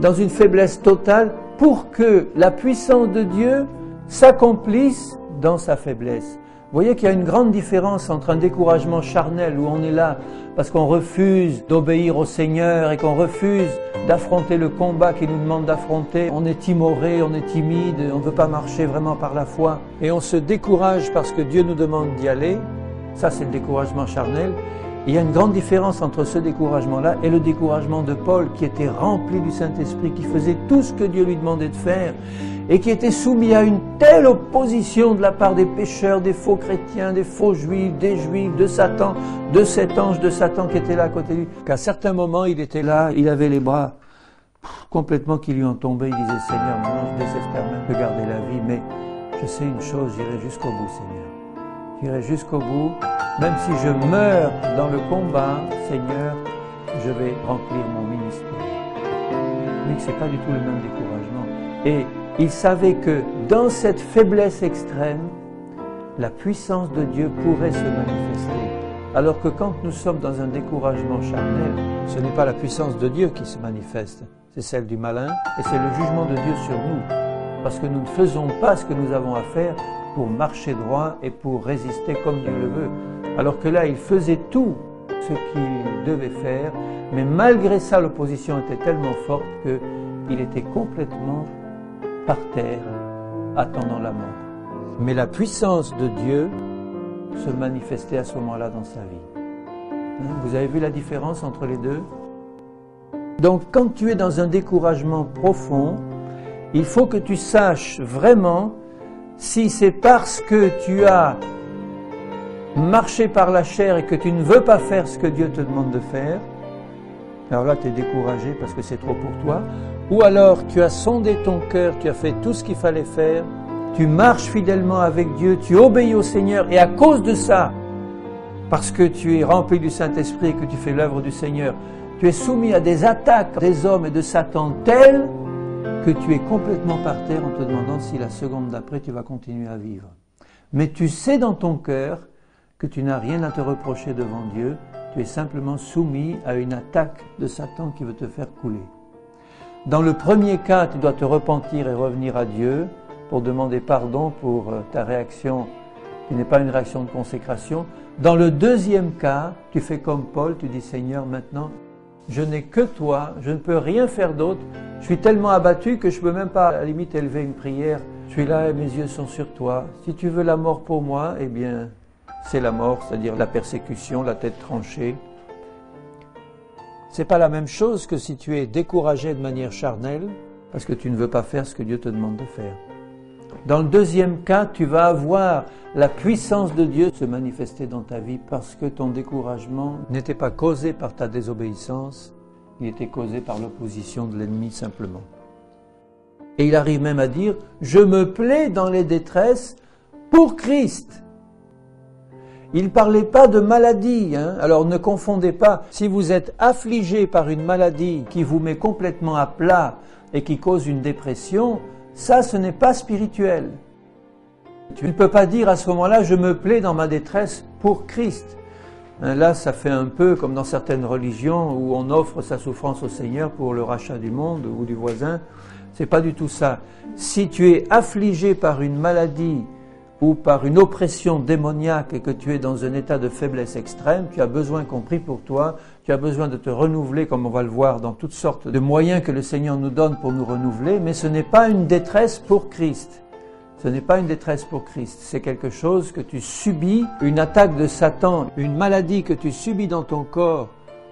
dans une faiblesse totale, pour que la puissance de Dieu s'accomplisse dans sa faiblesse. Vous voyez qu'il y a une grande différence entre un découragement charnel, où on est là parce qu'on refuse d'obéir au Seigneur et qu'on refuse d'affronter le combat qu'il nous demande d'affronter. On est timoré, on est timide, on ne veut pas marcher vraiment par la foi. Et on se décourage parce que Dieu nous demande d'y aller. Ça, c'est le découragement charnel. Il y a une grande différence entre ce découragement-là et le découragement de Paul, qui était rempli du Saint-Esprit, qui faisait tout ce que Dieu lui demandait de faire et qui était soumis à une telle opposition de la part des pécheurs, des faux chrétiens, des faux juifs, des juifs, de Satan, de cet ange de Satan qui était là à côté de lui, qu'à certains moments, il était là, il avait les bras complètement qui lui ont tombé. Il disait, Seigneur, maintenant je désespère même de garder la vie, mais je sais une chose, j'irai jusqu'au bout, Seigneur. J'irai jusqu'au bout. Même si je meurs dans le combat, Seigneur, je vais remplir mon ministère. Mais ce n'est pas du tout le même découragement. Et il savait que dans cette faiblesse extrême, la puissance de Dieu pourrait se manifester. Alors que quand nous sommes dans un découragement charnel, ce n'est pas la puissance de Dieu qui se manifeste, c'est celle du malin et c'est le jugement de Dieu sur nous. Parce que nous ne faisons pas ce que nous avons à faire pour marcher droit et pour résister comme Dieu le veut. Alors que là, il faisait tout ce qu'il devait faire, mais malgré ça, l'opposition était tellement forte qu'il était complètement par terre, attendant la mort. Mais la puissance de Dieu se manifestait à ce moment-là dans sa vie. Vous avez vu la différence entre les deux? Donc, quand tu es dans un découragement profond, il faut que tu saches vraiment si c'est parce que tu as marché par la chair et que tu ne veux pas faire ce que Dieu te demande de faire. Alors là, tu es découragé parce que c'est trop pour toi. Ou alors, tu as sondé ton cœur, tu as fait tout ce qu'il fallait faire, tu marches fidèlement avec Dieu, tu obéis au Seigneur, et à cause de ça, parce que tu es rempli du Saint-Esprit et que tu fais l'œuvre du Seigneur, tu es soumis à des attaques des hommes et de Satan telles que tu es complètement par terre en te demandant si la seconde d'après tu vas continuer à vivre. Mais tu sais dans ton cœur que tu n'as rien à te reprocher devant Dieu, tu es simplement soumis à une attaque de Satan qui veut te faire couler. Dans le premier cas, tu dois te repentir et revenir à Dieu pour demander pardon pour ta réaction qui n'est pas une réaction de consécration. Dans le deuxième cas, tu fais comme Paul, tu dis Seigneur, maintenant, je n'ai que toi, je ne peux rien faire d'autre. Je suis tellement abattu que je ne peux même pas à la limite élever une prière. Je suis là et mes yeux sont sur toi. Si tu veux la mort pour moi, eh bien, c'est la mort, c'est-à-dire la persécution, la tête tranchée. C'est pas la même chose que si tu es découragé de manière charnelle parce que tu ne veux pas faire ce que Dieu te demande de faire. Dans le deuxième cas, tu vas avoir la puissance de Dieu se manifester dans ta vie parce que ton découragement n'était pas causé par ta désobéissance, il était causé par l'opposition de l'ennemi simplement. Et il arrive même à dire « Je me plais dans les détresses pour Christ ». Il ne parlait pas de maladie, Alors ne confondez pas. Si vous êtes affligé par une maladie qui vous met complètement à plat et qui cause une dépression, ça, ce n'est pas spirituel. Tu ne peux pas dire à ce moment-là, je me plais dans ma détresse pour Christ. Là, ça fait un peu comme dans certaines religions où on offre sa souffrance au Seigneur pour le rachat du monde ou du voisin. C'est pas du tout ça. Si tu es affligé par une maladie ou par une oppression démoniaque et que tu es dans un état de faiblesse extrême, tu as besoin qu'on prie pour toi, tu as besoin de te renouveler, comme on va le voir dans toutes sortes de moyens que le Seigneur nous donne pour nous renouveler, mais ce n'est pas une détresse pour Christ. Ce n'est pas une détresse pour Christ, c'est quelque chose que tu subis, une attaque de Satan, une maladie que tu subis dans ton corps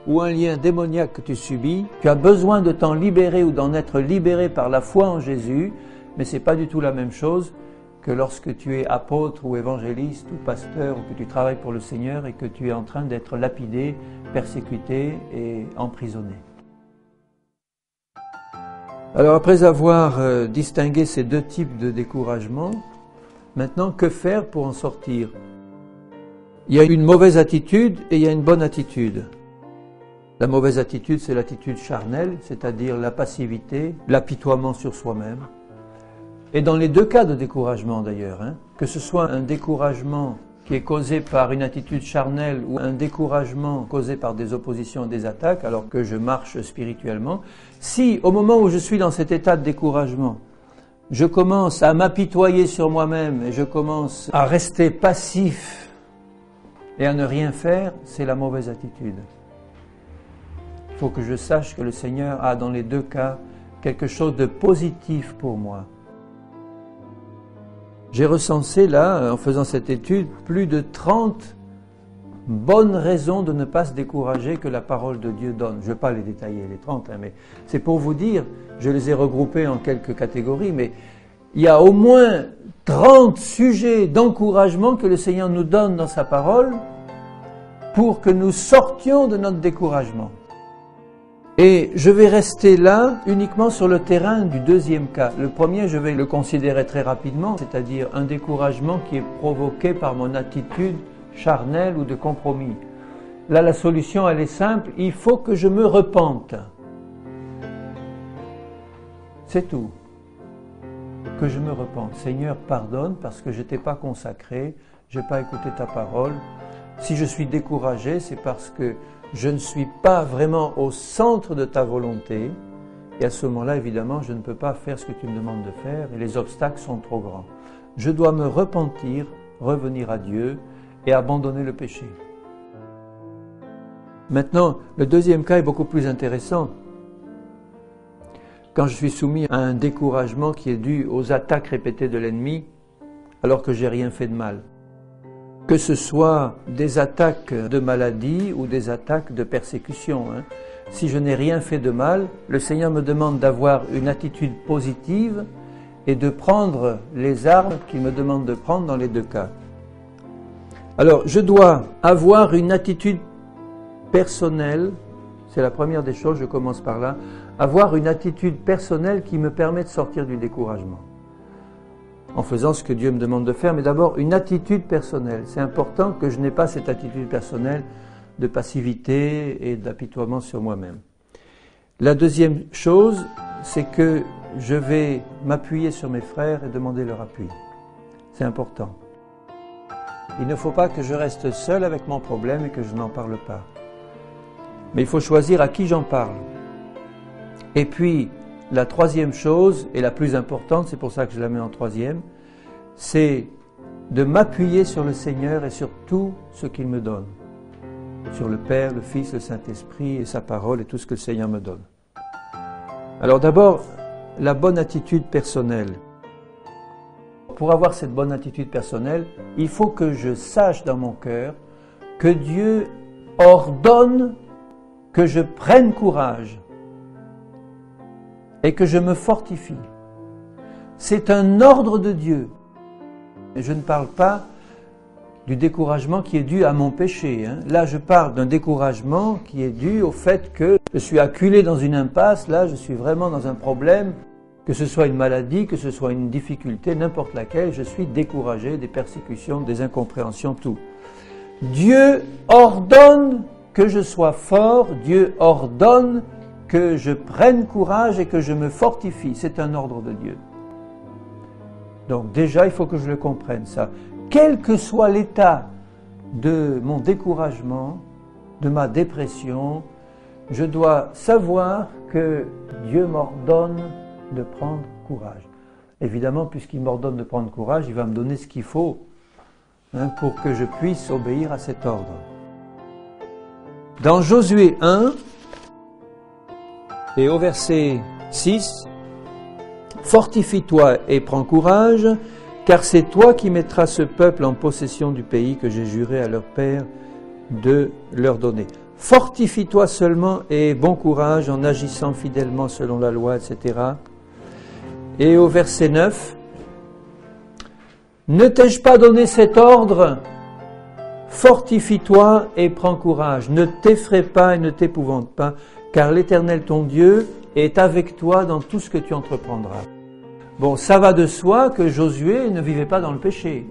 ou un lien démoniaque que tu subis. Tu as besoin de t'en libérer ou d'en être libéré par la foi en Jésus, mais ce n'est pas du tout la même chose que lorsque tu es apôtre ou évangéliste ou pasteur ou que tu travailles pour le Seigneur et que tu es en train d'être lapidé, persécuté et emprisonné. Alors après avoir distingué ces deux types de découragement, maintenant que faire pour en sortir? Il y a une mauvaise attitude et il y a une bonne attitude. La mauvaise attitude, c'est l'attitude charnelle, c'est-à-dire la passivité, l'apitoiement sur soi-même. Et dans les deux cas de découragement d'ailleurs, que ce soit un découragement qui est causé par une attitude charnelle ou un découragement causé par des oppositions et des attaques alors que je marche spirituellement, si au moment où je suis dans cet état de découragement, je commence à m'apitoyer sur moi-même et je commence à rester passif et à ne rien faire, c'est la mauvaise attitude. Il faut que je sache que le Seigneur a dans les deux cas quelque chose de positif pour moi. J'ai recensé là, en faisant cette étude, plus de 30 bonnes raisons de ne pas se décourager que la parole de Dieu donne. Je ne vais pas les détailler, les 30, mais c'est pour vous dire, je les ai regroupés en quelques catégories, mais il y a au moins 30 sujets d'encouragement que le Seigneur nous donne dans sa parole pour que nous sortions de notre découragement. Et je vais rester là uniquement sur le terrain du deuxième cas. Le premier, je vais le considérer très rapidement, c'est-à-dire un découragement qui est provoqué par mon attitude charnelle ou de compromis. Là, la solution, elle est simple, il faut que je me repente. C'est tout. Que je me repente. Seigneur, pardonne parce que je ne t'ai pas consacré, je n'ai pas écouté ta parole. Si je suis découragé, c'est parce que je ne suis pas vraiment au centre de ta volonté. Et à ce moment-là, évidemment, je ne peux pas faire ce que tu me demandes de faire et les obstacles sont trop grands. Je dois me repentir, revenir à Dieu et abandonner le péché. Maintenant, le deuxième cas est beaucoup plus intéressant. Quand je suis soumis à un découragement qui est dû aux attaques répétées de l'ennemi, alors que j'ai rien fait de mal. Que ce soit des attaques de maladie ou des attaques de persécution. Si je n'ai rien fait de mal, le Seigneur me demande d'avoir une attitude positive et de prendre les armes qu'il me demande de prendre dans les deux cas. Alors, je dois avoir une attitude personnelle, c'est la première des choses, je commence par là, avoir une attitude personnelle qui me permet de sortir du découragement. En faisant ce que Dieu me demande de faire, mais d'abord une attitude personnelle. C'est important que je n'ai pas cette attitude personnelle de passivité et d'apitoiement sur moi-même. La deuxième chose, c'est que je vais m'appuyer sur mes frères et demander leur appui. C'est important. Il ne faut pas que je reste seul avec mon problème et que je n'en parle pas. Mais il faut choisir à qui j'en parle. Et puis, la troisième chose, et la plus importante, c'est pour ça que je la mets en troisième, c'est de m'appuyer sur le Seigneur et sur tout ce qu'il me donne. Sur le Père, le Fils, le Saint-Esprit et sa parole et tout ce que le Seigneur me donne. Alors d'abord, la bonne attitude personnelle. Pour avoir cette bonne attitude personnelle, il faut que je sache dans mon cœur que Dieu ordonne que je prenne courage et que je me fortifie. C'est un ordre de Dieu. Et je ne parle pas du découragement qui est dû à mon péché. Là, je parle d'un découragement qui est dû au fait que je suis acculé dans une impasse. Là, je suis vraiment dans un problème, que ce soit une maladie, que ce soit une difficulté, n'importe laquelle, je suis découragé, des persécutions, des incompréhensions, tout. Dieu ordonne que je sois fort, Dieu ordonne que je prenne courage et que je me fortifie. C'est un ordre de Dieu. Donc déjà, il faut que je le comprenne, ça. Quel que soit l'état de mon découragement, de ma dépression, je dois savoir que Dieu m'ordonne de prendre courage. Évidemment, puisqu'il m'ordonne de prendre courage, il va me donner ce qu'il faut pour que je puisse obéir à cet ordre. Dans Josué 1, et au verset 6, « Fortifie-toi et prends courage, car c'est toi qui mettras ce peuple en possession du pays que j'ai juré à leur père de leur donner. Fortifie-toi seulement et bon courage en agissant fidèlement selon la loi, etc. » Et au verset 9, « Ne t'ai-je pas donné cet ordre ? Fortifie-toi et prends courage. Ne t'effraie pas et ne t'épouvante pas, car l'Éternel ton Dieu est avec toi dans tout ce que tu entreprendras. » Bon, ça va de soi que Josué ne vivait pas dans le péché.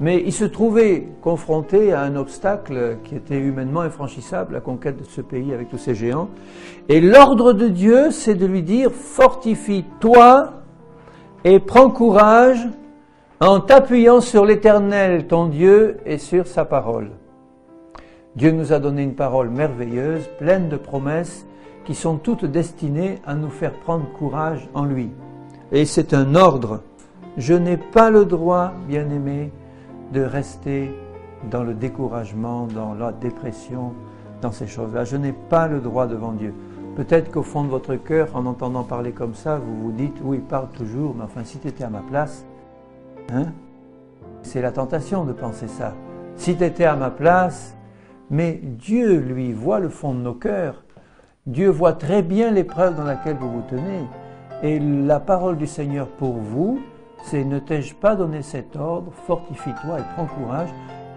Mais il se trouvait confronté à un obstacle qui était humainement infranchissable, la conquête de ce pays avec tous ces géants. Et l'ordre de Dieu, c'est de lui dire « Fortifie-toi et prends courage en t'appuyant sur l'Éternel, ton Dieu, et sur sa parole. » Dieu nous a donné une parole merveilleuse, pleine de promesses, qui sont toutes destinées à nous faire prendre courage en lui. Et c'est un ordre. Je n'ai pas le droit, bien-aimé, de rester dans le découragement, dans la dépression, dans ces choses-là. Je n'ai pas le droit devant Dieu. Peut-être qu'au fond de votre cœur, en entendant parler comme ça, vous vous dites, oui, il parle toujours, mais enfin, si tu étais à ma place, c'est la tentation de penser ça. Si tu étais à ma place, mais Dieu, lui, voit le fond de nos cœurs. Dieu voit très bien l'épreuve dans laquelle vous vous tenez. Et la parole du Seigneur pour vous, c'est « Ne t'ai-je pas donné cet ordre, fortifie-toi et prends courage,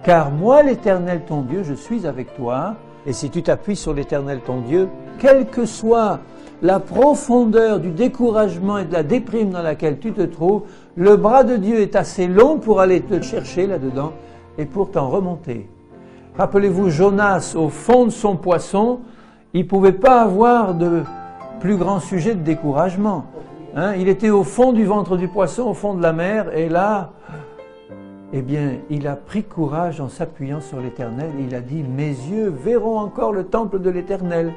car moi, l'Éternel ton Dieu, je suis avec toi. » Et si tu t'appuies sur l'Éternel ton Dieu, quelle que soit la profondeur du découragement et de la déprime dans laquelle tu te trouves, le bras de Dieu est assez long pour aller te chercher là-dedans et pour t'en remonter. Rappelez-vous, Jonas, au fond de son poisson, il ne pouvait pas avoir de plus grand sujet de découragement. Il était au fond du ventre du poisson, au fond de la mer, et là, eh bien, il a pris courage en s'appuyant sur l'Éternel. Il a dit, mes yeux verront encore le temple de l'Éternel.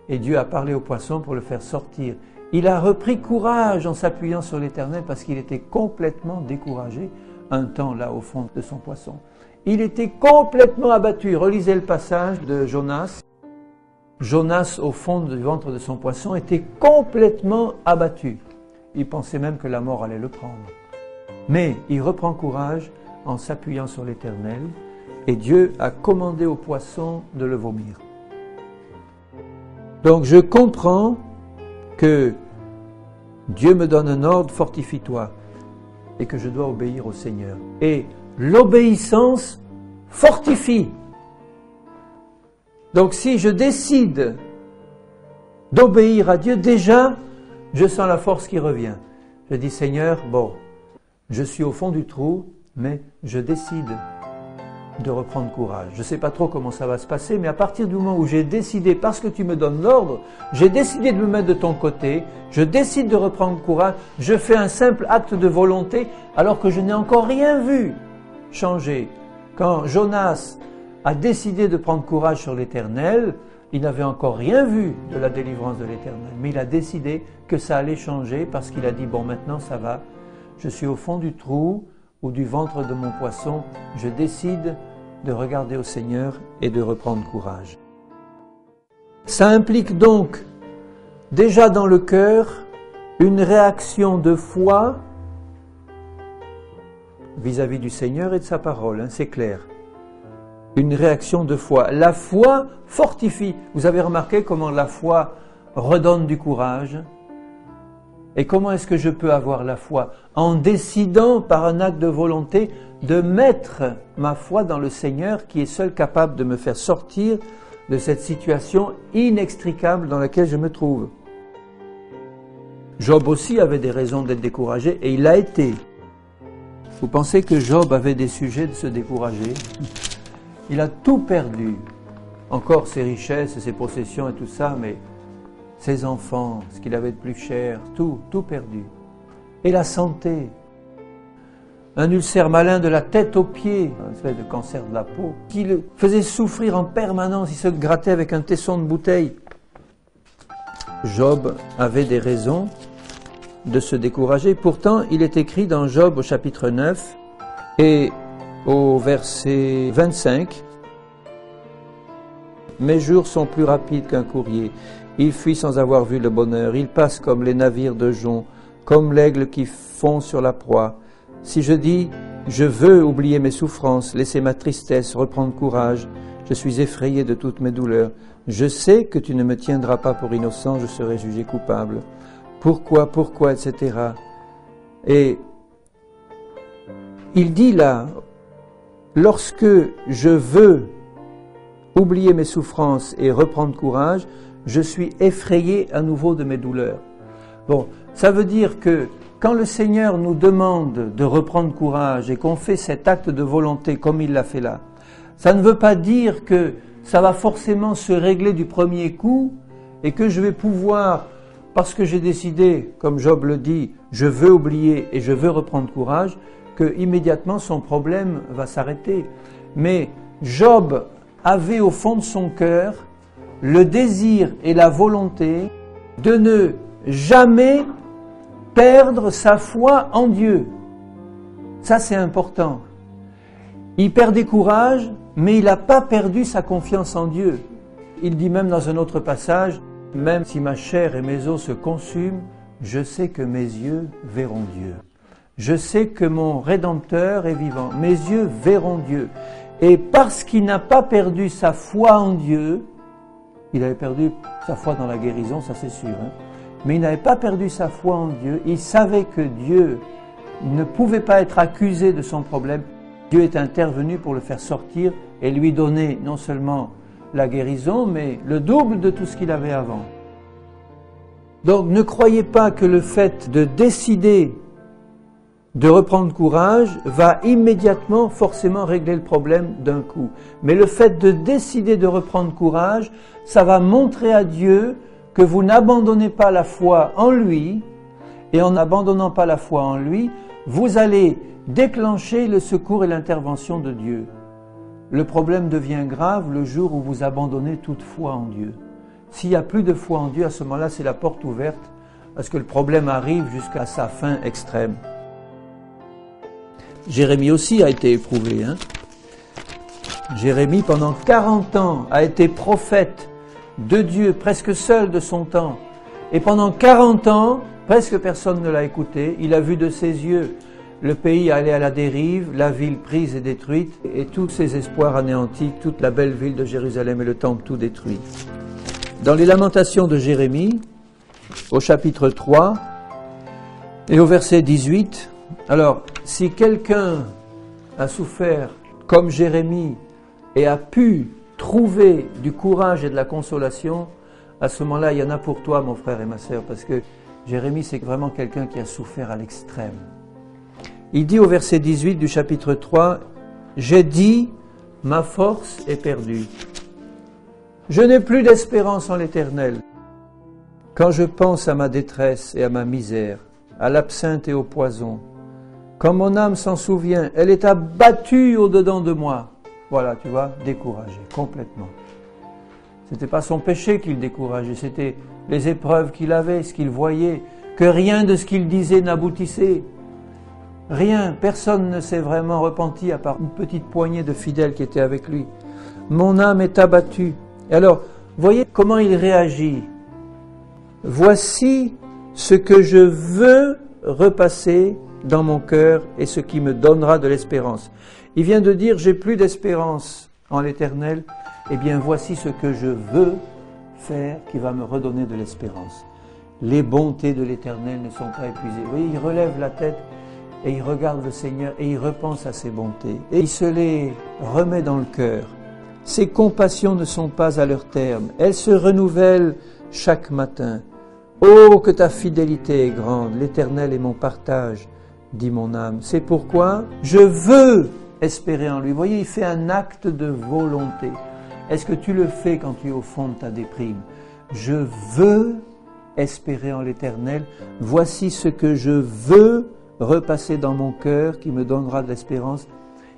Et Dieu a parlé au poisson pour le faire sortir. Il a repris courage en s'appuyant sur l'Éternel parce qu'il était complètement découragé un temps là au fond de son poisson. Il était complètement abattu. Relisez le passage de Jonas. Jonas, au fond du ventre de son poisson, était complètement abattu. Il pensait même que la mort allait le prendre. Mais il reprend courage en s'appuyant sur l'Éternel et Dieu a commandé au poisson de le vomir. Donc je comprends que Dieu me donne un ordre, fortifie-toi, et que je dois obéir au Seigneur. Et l'obéissance fortifie. Donc si je décide d'obéir à Dieu, déjà, je sens la force qui revient. Je dis, Seigneur, bon, je suis au fond du trou, mais je décide de reprendre courage. Je ne sais pas trop comment ça va se passer, mais à partir du moment où j'ai décidé, parce que tu me donnes l'ordre, j'ai décidé de me mettre de ton côté, je décide de reprendre courage, je fais un simple acte de volonté, alors que je n'ai encore rien vu changer. Quand Jonas a décidé de prendre courage sur l'Éternel, il n'avait encore rien vu de la délivrance de l'Éternel, mais il a décidé que ça allait changer parce qu'il a dit, bon, maintenant ça va, je suis au fond du trou ou du ventre de mon poisson, je décide de regarder au Seigneur et de reprendre courage. Ça implique donc, déjà dans le cœur, une réaction de foi vis-à-vis du Seigneur et de sa parole, c'est clair. Une réaction de foi. La foi fortifie. Vous avez remarqué comment la foi redonne du courage? Et comment est-ce que je peux avoir la foi? En décidant par un acte de volonté de mettre ma foi dans le Seigneur qui est seul capable de me faire sortir de cette situation inextricable dans laquelle je me trouve. Job aussi avait des raisons d'être découragé et il l'a été. Vous pensez que Job avait des sujets de se décourager? Il a tout perdu. Encore ses richesses et ses possessions et tout ça, mais ses enfants, ce qu'il avait de plus cher, tout perdu. Et la santé. Un ulcère malin de la tête aux pieds, une espèce de cancer de la peau, qui le faisait souffrir en permanence, il se grattait avec un tesson de bouteille. Job avait des raisons de se décourager. Pourtant, il est écrit dans Job au chapitre 9 et au verset 25, « Mes jours sont plus rapides qu'un courrier. Il fuit sans avoir vu le bonheur. Il passe comme les navires de jonc, comme l'aigle qui fond sur la proie. Si je dis, je veux oublier mes souffrances, laisser ma tristesse, reprendre courage, je suis effrayé de toutes mes douleurs. Je sais que tu ne me tiendras pas pour innocent, je serai jugé coupable. Pourquoi, etc. » Et il dit là, lorsque je veux oublier mes souffrances et reprendre courage, je suis effrayé à nouveau de mes douleurs. Bon, ça veut dire que quand le Seigneur nous demande de reprendre courage et qu'on fait cet acte de volonté comme il l'a fait là, ça ne veut pas dire que ça va forcément se régler du premier coup et que je vais pouvoir, parce que j'ai décidé, comme Job le dit, je veux oublier et je veux reprendre courage, que immédiatement son problème va s'arrêter. Mais Job avait au fond de son cœur le désir et la volonté de ne jamais perdre sa foi en Dieu. Ça, c'est important. Il perdait courage, mais il n'a pas perdu sa confiance en Dieu. Il dit même dans un autre passage, « Même si ma chair et mes os se consument, je sais que mes yeux verront Dieu. Je sais que mon Rédempteur est vivant. Mes yeux verront Dieu. » Et parce qu'il n'a pas perdu sa foi en Dieu, il avait perdu sa foi dans la guérison, ça c'est sûr, mais il n'avait pas perdu sa foi en Dieu. Il savait que Dieu ne pouvait pas être accusé de son problème. Dieu est intervenu pour le faire sortir et lui donner non seulement la guérison, mais le double de tout ce qu'il avait avant. Donc ne croyez pas que le fait de décider de reprendre courage va immédiatement forcément régler le problème d'un coup. Mais le fait de décider de reprendre courage, ça va montrer à Dieu que vous n'abandonnez pas la foi en lui, et en n'abandonnant pas la foi en lui, vous allez déclenchez le secours et l'intervention de Dieu. Le problème devient grave le jour où vous abandonnez toute foi en Dieu. S'il n'y a plus de foi en Dieu, à ce moment-là, c'est la porte ouverte parce que le problème arrive jusqu'à sa fin extrême. Jérémie aussi a été éprouvé. Jérémie, pendant 40 ans, a été prophète de Dieu, presque seul de son temps. Et pendant 40 ans, presque personne ne l'a écouté. Il a vu de ses yeux le pays aller à la dérive, la ville prise et détruite, et tous ses espoirs anéantis, toute la belle ville de Jérusalem et le temple tout détruit. Dans les Lamentations de Jérémie, au chapitre 3 et au verset 18, alors, si quelqu'un a souffert comme Jérémie et a pu trouver du courage et de la consolation, à ce moment-là, il y en a pour toi, mon frère et ma sœur, parce que Jérémie, c'est vraiment quelqu'un qui a souffert à l'extrême. Il dit au verset 18 du chapitre 3, « J'ai dit, ma force est perdue. Je n'ai plus d'espérance en l'Éternel. Quand je pense à ma détresse et à ma misère, à l'absinthe et au poison, quand mon âme s'en souvient, elle est abattue au-dedans de moi. » Voilà, tu vois, découragé, complètement. C'était pas son péché qui le décourageait, c'était les épreuves qu'il avait, ce qu'il voyait, que rien de ce qu'il disait n'aboutissait. Rien, personne ne s'est vraiment repenti à part une petite poignée de fidèles qui étaient avec lui. Mon âme est abattue. Et alors, voyez comment il réagit. Voici ce que je veux repasser dans mon cœur et ce qui me donnera de l'espérance. Il vient de dire, j'ai plus d'espérance en l'Éternel. Eh bien, voici ce que je veux faire qui va me redonner de l'espérance. Les bontés de l'Éternel ne sont pas épuisées. Vous voyez, il relève la tête et il regarde le Seigneur et il repense à ses bontés. Et il se les remet dans le cœur. Ses compassions ne sont pas à leur terme. Elles se renouvellent chaque matin. Oh, que ta fidélité est grande. L'Éternel est mon partage, dit mon âme. C'est pourquoi je veux espérer en lui. Vous voyez, il fait un acte de volonté. Est-ce que tu le fais quand tu es au fond de ta déprime? Je veux espérer en l'Éternel. Voici ce que je veux repasser dans mon cœur qui me donnera de l'espérance.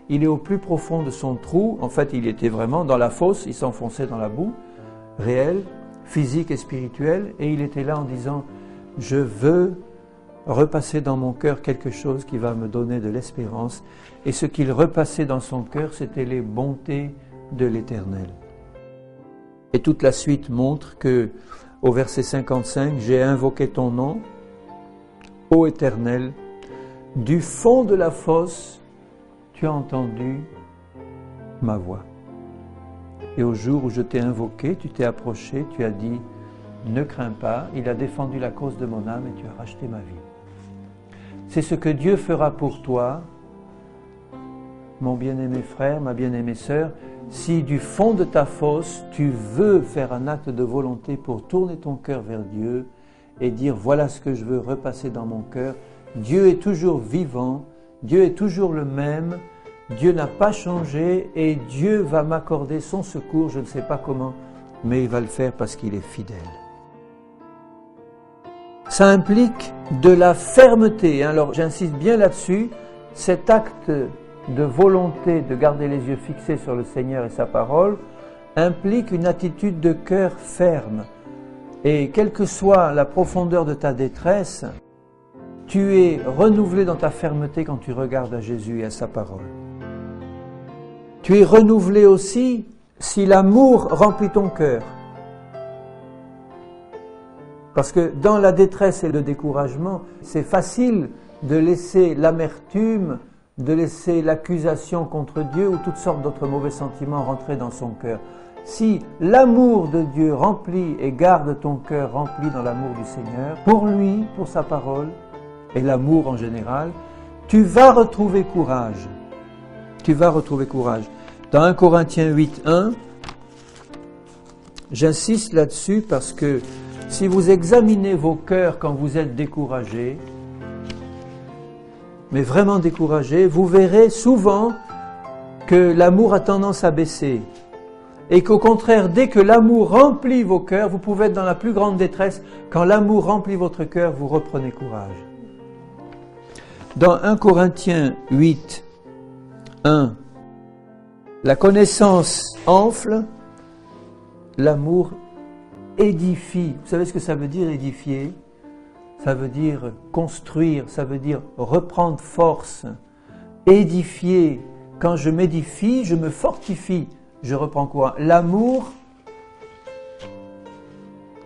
Il est au plus profond de son trou. En fait, il était vraiment dans la fosse. Il s'enfonçait dans la boue réelle, physique et spirituelle. Et il était là en disant, je veux repasser dans mon cœur quelque chose qui va me donner de l'espérance. Et ce qu'il repassait dans son cœur, c'était les bontés de l'Éternel. Et toute la suite montre que, au verset 55, j'ai invoqué ton nom, ô Éternel, du fond de la fosse, tu as entendu ma voix. Et au jour où je t'ai invoqué, tu t'es approché, tu as dit, ne crains pas, il a défendu la cause de mon âme et tu as racheté ma vie. C'est ce que Dieu fera pour toi, mon bien-aimé frère, ma bien-aimée sœur, si du fond de ta fosse, tu veux faire un acte de volonté pour tourner ton cœur vers Dieu et dire, voilà ce que je veux repasser dans mon cœur. Dieu est toujours vivant, Dieu est toujours le même, Dieu n'a pas changé et Dieu va m'accorder son secours, je ne sais pas comment, mais il va le faire parce qu'il est fidèle. Ça implique de la fermeté, alors j'insiste bien là-dessus, cet acte de volonté de garder les yeux fixés sur le Seigneur et sa parole implique une attitude de cœur ferme. Et quelle que soit la profondeur de ta détresse, tu es renouvelé dans ta fermeté quand tu regardes à Jésus et à sa parole. Tu es renouvelé aussi si l'amour remplit ton cœur. Parce que dans la détresse et le découragement, c'est facile de laisser l'amertume, de laisser l'accusation contre Dieu ou toutes sortes d'autres mauvais sentiments rentrer dans son cœur. Si l'amour de Dieu remplit et garde ton cœur rempli dans l'amour du Seigneur, pour lui, pour sa parole, et l'amour en général, tu vas retrouver courage. Tu vas retrouver courage. Dans 1 Corinthiens 8, 1, j'insiste là-dessus parce que si vous examinez vos cœurs quand vous êtes découragés, mais vraiment découragés, vous verrez souvent que l'amour a tendance à baisser. Et qu'au contraire, dès que l'amour remplit vos cœurs, vous pouvez être dans la plus grande détresse. Quand l'amour remplit votre cœur, vous reprenez courage. Dans 1 Corinthiens 8, 1, la connaissance enfle, l'amour édifie. Vous savez ce que ça veut dire édifier? Ça veut dire construire, ça veut dire reprendre force. Édifier, quand je m'édifie, je me fortifie, je reprends quoi? L'amour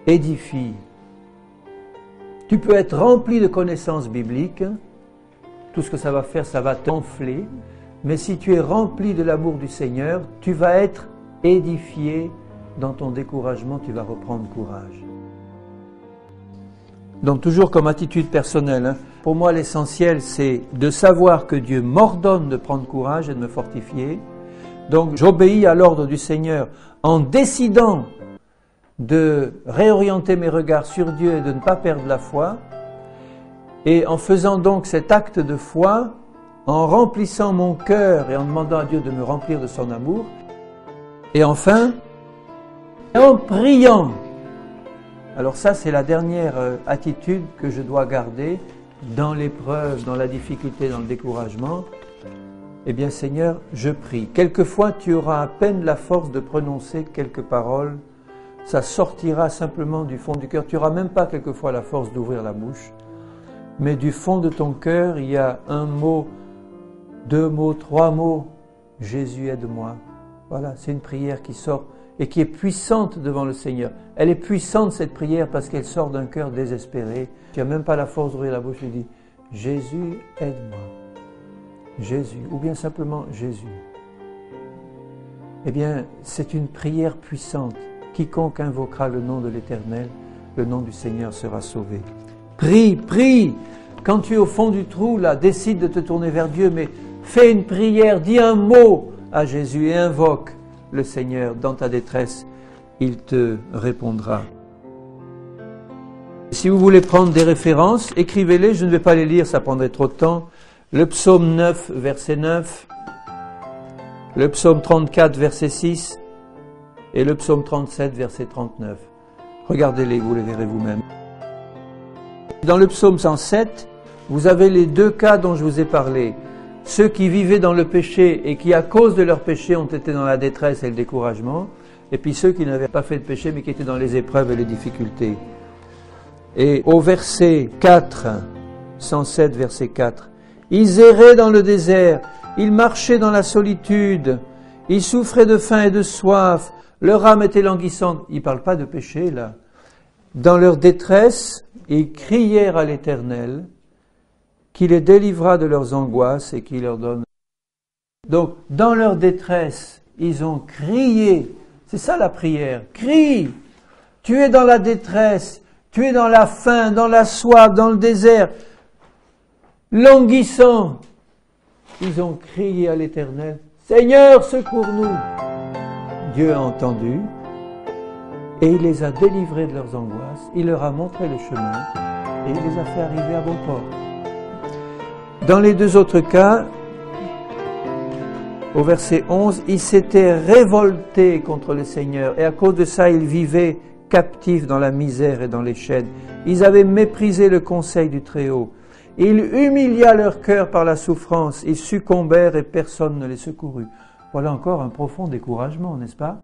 édifie. Tu peux être rempli de connaissances bibliques, tout ce que ça va faire, ça va t'enfler, mais si tu es rempli de l'amour du Seigneur, tu vas être édifié dans ton découragement, tu vas reprendre courage. Donc toujours comme attitude personnelle, pour moi l'essentiel c'est de savoir que Dieu m'ordonne de prendre courage et de me fortifier. Donc j'obéis à l'ordre du Seigneur en décidant de réorienter mes regards sur Dieu et de ne pas perdre la foi. Et en faisant donc cet acte de foi, en remplissant mon cœur et en demandant à Dieu de me remplir de son amour. Et enfin, en priant. Alors ça, c'est la dernière attitude que je dois garder dans l'épreuve, dans la difficulté, dans le découragement. Eh bien Seigneur, je prie. Quelquefois, tu auras à peine la force de prononcer quelques paroles. Ça sortira simplement du fond du cœur. Tu n'auras même pas quelquefois la force d'ouvrir la bouche. Mais du fond de ton cœur, il y a un mot, 2 mots, 3 mots. Jésus, aide-moi. Voilà, c'est une prière qui sort et qui est puissante devant le Seigneur. Elle est puissante cette prière parce qu'elle sort d'un cœur désespéré. Tu n'as même pas la force d'ouvrir la bouche et dire « Jésus, aide-moi ». Jésus, ou bien simplement Jésus. Eh bien, c'est une prière puissante. Quiconque invoquera le nom de l'Éternel, le nom du Seigneur sera sauvé. Prie, prie. Quand tu es au fond du trou, là, décide de te tourner vers Dieu, mais fais une prière, dis un mot à Jésus et invoque le Seigneur dans ta détresse. Il te répondra. Si vous voulez prendre des références, écrivez-les, je ne vais pas les lire, ça prendrait trop de temps. Le psaume 9, verset 9, le psaume 34, verset 6 et le psaume 37, verset 39. Regardez-les, vous les verrez vous-même. Dans le psaume 107, vous avez les 2 cas dont je vous ai parlé. Ceux qui vivaient dans le péché et qui, à cause de leur péché, ont été dans la détresse et le découragement, et puis ceux qui n'avaient pas fait de péché mais qui étaient dans les épreuves et les difficultés. Et au verset 4, 107, verset 4, « Ils erraient dans le désert, ils marchaient dans la solitude, ils souffraient de faim et de soif, leur âme était languissante. » Il ne parle pas de péché, là. Dans leur détresse, ils crièrent à l'Éternel, qui les délivra de leurs angoisses et qui leur donne. Donc, dans leur détresse, ils ont crié. C'est ça la prière. Crie. Tu es dans la détresse. Tu es dans la faim, dans la soif, dans le désert. Languissant. Ils ont crié à l'Éternel. Seigneur, secours-nous. Dieu a entendu. Et il les a délivrés de leurs angoisses. Il leur a montré le chemin. Et il les a fait arriver à bon port. Dans les 2 autres cas, au verset 11, ils s'étaient révoltés contre le Seigneur et à cause de ça, ils vivaient captifs dans la misère et dans les chaînes. Ils avaient méprisé le conseil du Très-Haut. Il humilia leur cœur par la souffrance. Ils succombèrent et personne ne les secourut. Voilà encore un profond découragement, n'est-ce pas?